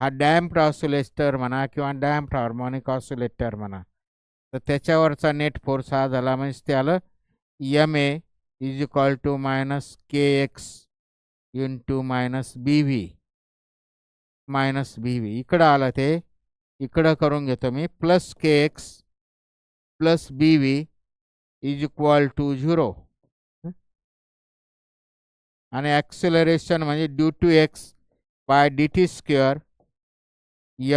हा डॅम्प्ड ऑसिलेटर म्हणा किंवा डॅम्प्ड हार्मोनिक ऑसिलेटर म्हणा तर त्याच्यावरचा नेट फोर्स हा झाला म्हणजे ते आलं MA is equal to -KX into -BV. इकडं आलं ते इकडं करून घेतो मी +KX + BV is equal to 0 आणि ॲक्सेलरेशन म्हणजे d two x by dt square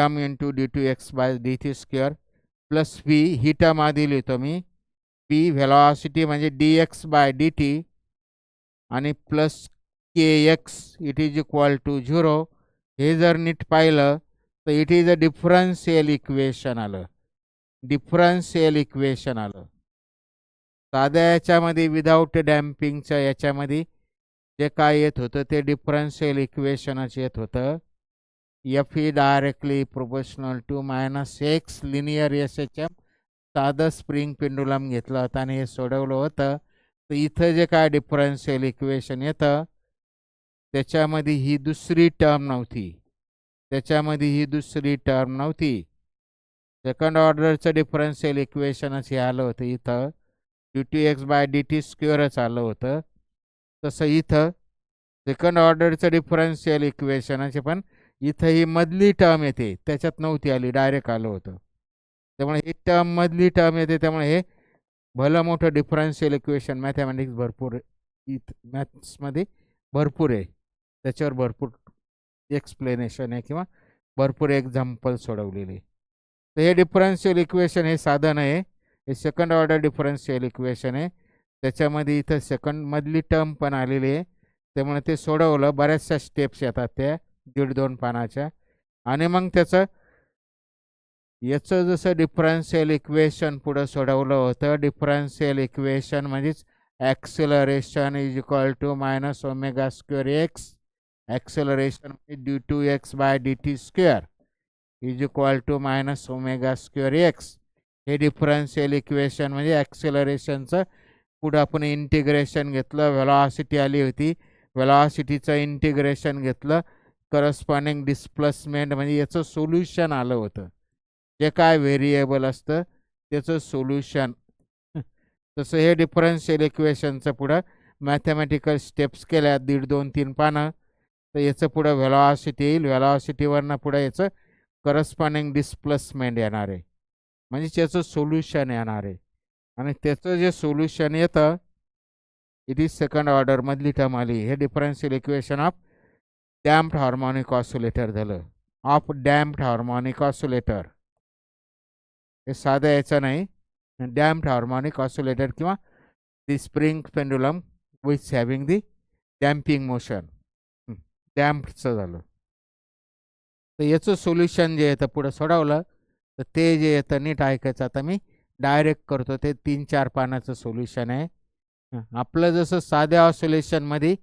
m into d two x by dt square plus v ही टर्म आधी लिहितो मी p व्हेलॉसिटी म्हणजे dx बाय dt आणि plus kx it is equal to 0. हे जर नीट पाहिलं तर it is a differential equation आलं. डिफरन्शियल इक्वेशन आलं. साध्या याच्यामध्ये विदाऊट डॅम्पिंगच्या याच्यामध्ये जे काय येत होतं ते डिफरन्शियल इक्वेशनच येत होतं. F directly proportional to -x linear SHM. साधं स्प्रिंग पेंडुलम घेतलं होतं आणि हे सोडवलं होतं. तर इथं जे काय डिफरन्शियल इक्वेशन येतं त्याच्यामध्ये ही दुसरी टर्म नव्हती. सेकंड ऑर्डरचं डिफरन्शियल इक्वेशनच हे आलं होतं इथं dx बाय dt स्क्वेअरच आलं होतं. तसं इथं सेकंड ऑर्डरचं डिफरन्शियल इक्वेशनचे पण इथं ही मधली टर्म येते त्याच्यात नव्हती आली डायरेक्ट आलं होतं. त्यामुळे ही टर्म मधली टर्म येते त्यामुळे हे भलं मोठं डिफरन्शियल इक्वेशन मॅथमॅटिक्स भरपूर मॅथ्समध्ये भरपूर आहे. त्याच्यावर भरपूर एक्सप्लेनेशन आहे किंवा भरपूर एक्झाम्पल सोडवलेले. तर हे डिफरन्शियल इक्वेशन हे साधन आहे. हे सेकंड ऑर्डर डिफरन्शियल इक्वेशन आहे. त्याच्यामध्ये इथं सेकंड मधली टर्म पण आलेली आहे. त्यामुळे ते सोडवलं बऱ्याचशा स्टेप्स येतात त्या 1.5-2 पानाच्या आणि मग याचं जसं डिफरन्शियल इक्वेशन पुढं सोडवलं होतं. डिफरन्शियल इक्वेशन म्हणजेच acceleration is equal to -ω²x acceleration d two x by dt square is equal to -ω²x. हे डिफरन्शियल इक्वेशन म्हणजे ॲक्सेलरेशनचं पुढं आपण इंटिग्रेशन घेतलं. व्हेलॉसिटी आली होती व्हेलॉसिटीचं इंटिग्रेशन घेतलं. करस्पॉन्डिंग डिस्प्लेसमेंट म्हणजे याचं सोल्युशन आलं होतं. जे काय व्हेरिएबल असतं त्याचं सोल्युशन. तसं हे डिफरन्शियल इक्वेशनचं पुढं मॅथमॅटिकल स्टेप्स केल्या 1.5-2-3 पानं. तर याचं पुढं व्हेलॉसिटी येईल. व्हेलॉसिटीवरनं पुढं याचं करस्पॉन्डिंग डिस्प्लेसमेंट येणार आहे म्हणजे त्याचं सोल्युशन येणार आहे. आणि त्याचं जे सोल्युशन येतं इट इज सेकंड ऑर्डर मधली टर्म आली. हे differential equation of damped harmonic oscillator झालं. Of damped harmonic oscillator. हे साधं याचं नाही. डॅम्प्ड हार्मोनिक ऑसिलेटर किंवा the spring pendulum which having the damping motion डॅम्प्डचं झालं. तर याचं सोल्युशन जे येतं पुढं सोडवलं तर ते जे येतं नीट ऐकायचं. आता मी डायरेक्ट करतो. ते 3-4 पानाचं सोल्युशन आहे. आपलं जसं साध्या ऑसिलेशनमध्ये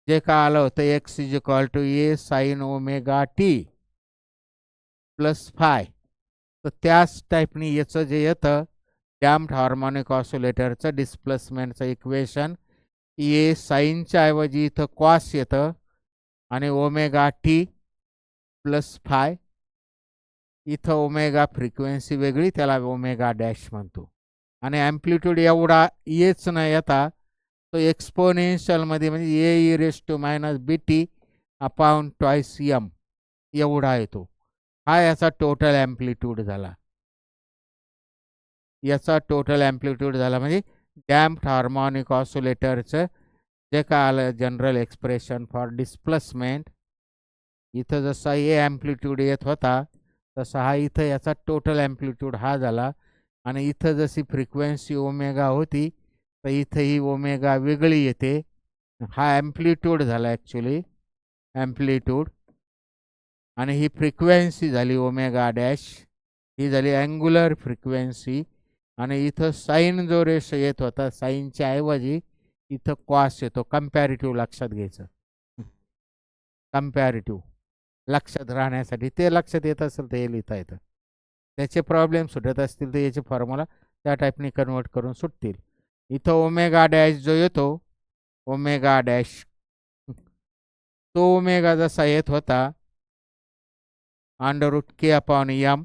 जे का आलं होतं x is equal to A sine omega t plus phi. तर त्याच टाईपनी याचं जे येतं डॅम्प्ड हार्मोनिक ऑसिलेटरचं डिस्प्लेसमेंटचं इक्वेशन ए साईनच्या ऐवजी इथं कॉस येतं आणि ओमेगा टी प्लस फाय. इथं ओमेगा फ्रिक्वेन्सी वेगळी, त्याला ओमेगा डॅश म्हणतो. आणि ॲम्प्लिट्यूड एवढा येच न येता तो एक्सपोनेन्शियलमध्ये म्हणजे A E raise to minus B T upon twice M एवढा येतो. हा याचा टोटल ॲम्प्लिट्यूड झाला. याचा टोटल ॲम्प्लिट्यूड झाला म्हणजे डॅम्प्ड हार्मोनिक ऑसिलेटरचं जे काय आलं जनरल एक्सप्रेशन फॉर डिस्प्लेसमेंट. इथं जसा ए ॲम्प्लिट्यूड येत होता तसा हा इथं याचा टोटल ॲम्प्लिट्यूड हा झाला. आणि इथं जशी फ्रिक्वेन्सी ओमेगा होती तर इथं ही ओमेगा वेगळी येते. हा ॲम्प्लिट्यूड झाला ॲक्च्युली ॲम्प्लिट्यूड. आणि ही फ्रिक्वेन्सी झाली ओमेगा डॅश, ही झाली अँग्युलर फ्रिक्वेन्सी. आणि इथं साईन जो रेश येत होता साईनच्या ऐवजी इथं कॉस येतो. कम्पॅरिटिव्ह लक्षात घ्यायचं, कम्पॅरिटिव्ह लक्षात राहण्यासाठी. ते लक्षात येत असेल तर हे लिहिता येतं. त्याचे प्रॉब्लेम सुटत असतील तर याचे फॉर्म्युला त्या टाईपने कन्वर्ट करून सुटतील. इथं ओमेगा डॅश जो येतो ओमेगा डॅश, तो ओमेगा जसा येत होता अंडर रूट के अपॉन एम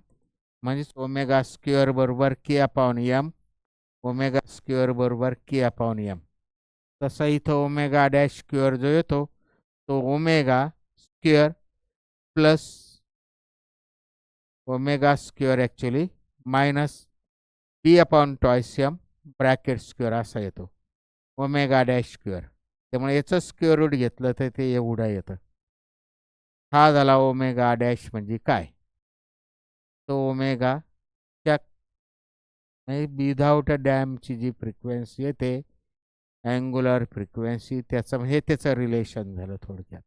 म्हणजेच ओमेगा स्क्वेअर बरोबर के अपॉन एम, ओमेगा स्क्वेअर बरोबर के अपॉन एम. तसा इथं ओमेगा डॅश स्क्वेअर जो येतो तो omega square plus omega square actually minus B upon twice M bracket square असा येतो ओमेगा डॅश स्क्वेअर. त्यामुळे याचं स्क्वेअर रूट घेतलं तर ते एवढं येतं. हा झाला ओमेगा डॅश म्हणजे काय, तो ओमेगा त्या म्हणजे विदाउट अ डॅमची जी फ्रिक्वेन्सी येते अँग्युलर फ्रिक्वेन्सी त्याचं म्हणजे त्याचं रिलेशन झालं थोडक्यात.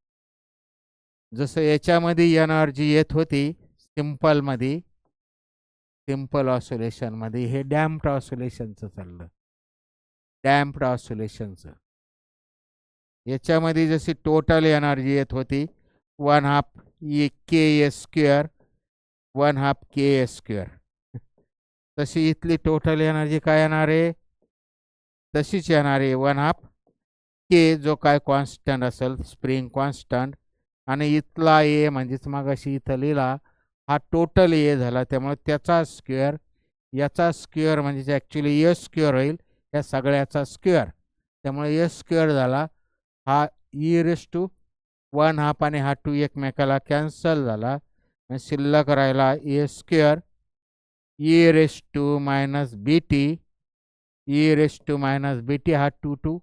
जसं याच्यामध्ये एनर्जी येत होती सिम्पलमध्ये, सिम्पल ऑसिलेशनमध्ये हे डॅम्प्ड ऑसिलेशनचं चाललं, डॅम्प्ड ऑसिलेशनचं. याच्यामध्ये जशी टोटल एनर्जी येत होती 1/2 के ए स्क्वेअर 1/2 के ए स्क्वेअर, तशी इथली टोटल एनर्जी काय येणार आहे तशीच येणार आहे 1/2 के जो काय कॉन्स्टंट असेल स्प्रिंग कॉन्स्टंट. आणि इथला ए म्हणजेच मगाशी इथं लिहिला हा टोटल ए झाला. त्यामुळे त्याचा स्क्वेअर याचा स्क्वेअर म्हणजे ॲक्च्युली ए स्क्वेअर होईल या सगळ्याचा स्क्वेअर. त्यामुळे ए स्क्वेअर झाला. हा ई रेस टू 1/2 आणि हा 2 एकमेकाला कॅन्सल झाला. शिल्लक राहिला A square E raise to minus B T, E raise to minus B T. हा 2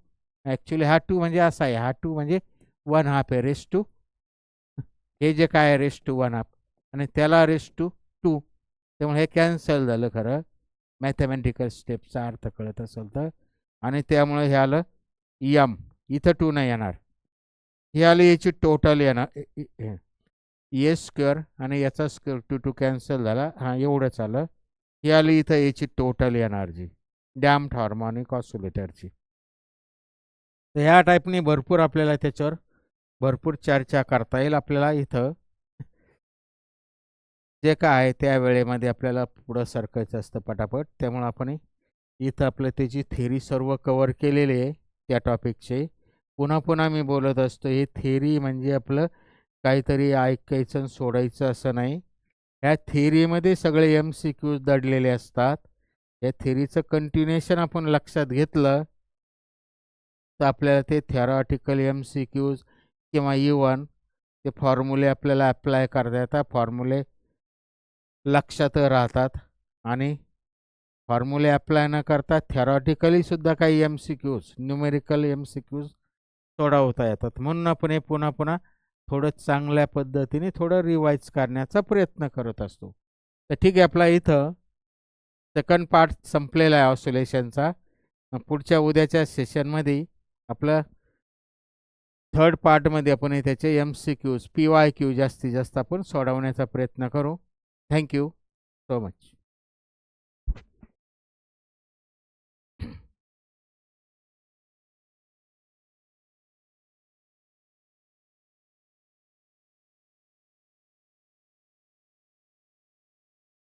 ॲक्च्युली हा 2 म्हणजे असा आहे, हा 2 म्हणजे 1/2 आहे रेस टू, हे जे काय आहे रेस टू 1/2 आणि त्याला रेस टू 2. त्यामुळे हे कॅन्सल झालं खरं मॅथमॅटिकल स्टेपचा अर्थ कळत असेल तर. आणि त्यामुळे हे आलं यम, इथं 2 नाही येणार, हे आलं याची टोटल येणार ए स्क्वेअर आणि याचा स्क्वेअर 2 कॅन्सल झाला. हां एवढंच आलं. हे आलं इथं याची टोटल एनर्जी डॅम्प्ड हार्मोनिक ऑसिलेटरची. तर ह्या टाईपनी भरपूर आपल्याला त्याच्यावर भरपूर चर्चा करता येईल. आपल्याला इथं जे काय आहे त्या वेळेमध्ये आपल्याला पुढं सरकायचं असतं पटापट. त्यामुळे आपण इथं आपलं त्याची थेरी सर्व कवर केलेली आहे त्या टॉपिकचे. पुन्हा पुन्हा मी बोलत असतो हे थेरी म्हणजे आपलं काहीतरी ऐकायचं आणि सोडायचं असं नाही. ह्या थेरीमध्ये सगळे MCQs दडलेले असतात. या थेरीचं कंटिन्युएशन आपण लक्षात घेतलं तर आपल्याला ते थेरॉटिकल MCQs किंवा इवन ते फॉर्म्युले आपल्याला अप्लाय करता येतात. फॉर्म्युले लक्षात राहतात आणि फॉर्म्युले अप्लाय न करता थेरॉटिकलीसुद्धा काही MCQs न्यूमेरिकल MCQs सोडवता येतात. म्हणून आपण हे पुन्हा पुन्हा थोडं चांगल्या पद्धतीने थोडं रिवाईज करण्याचा प्रयत्न करत असतो. तर ठीक आहे, आपला इथं सेकंड पार्ट संपलेला आहे ऑसिलेशनचा. पुढच्या उद्याच्या सेशनमध्ये आपलं थर्ड पार्टमध्ये आपण त्याचे MCQs PYQ जास्तीत जास्त आपण सोडवण्याचा प्रयत्न करू. Thank you so much.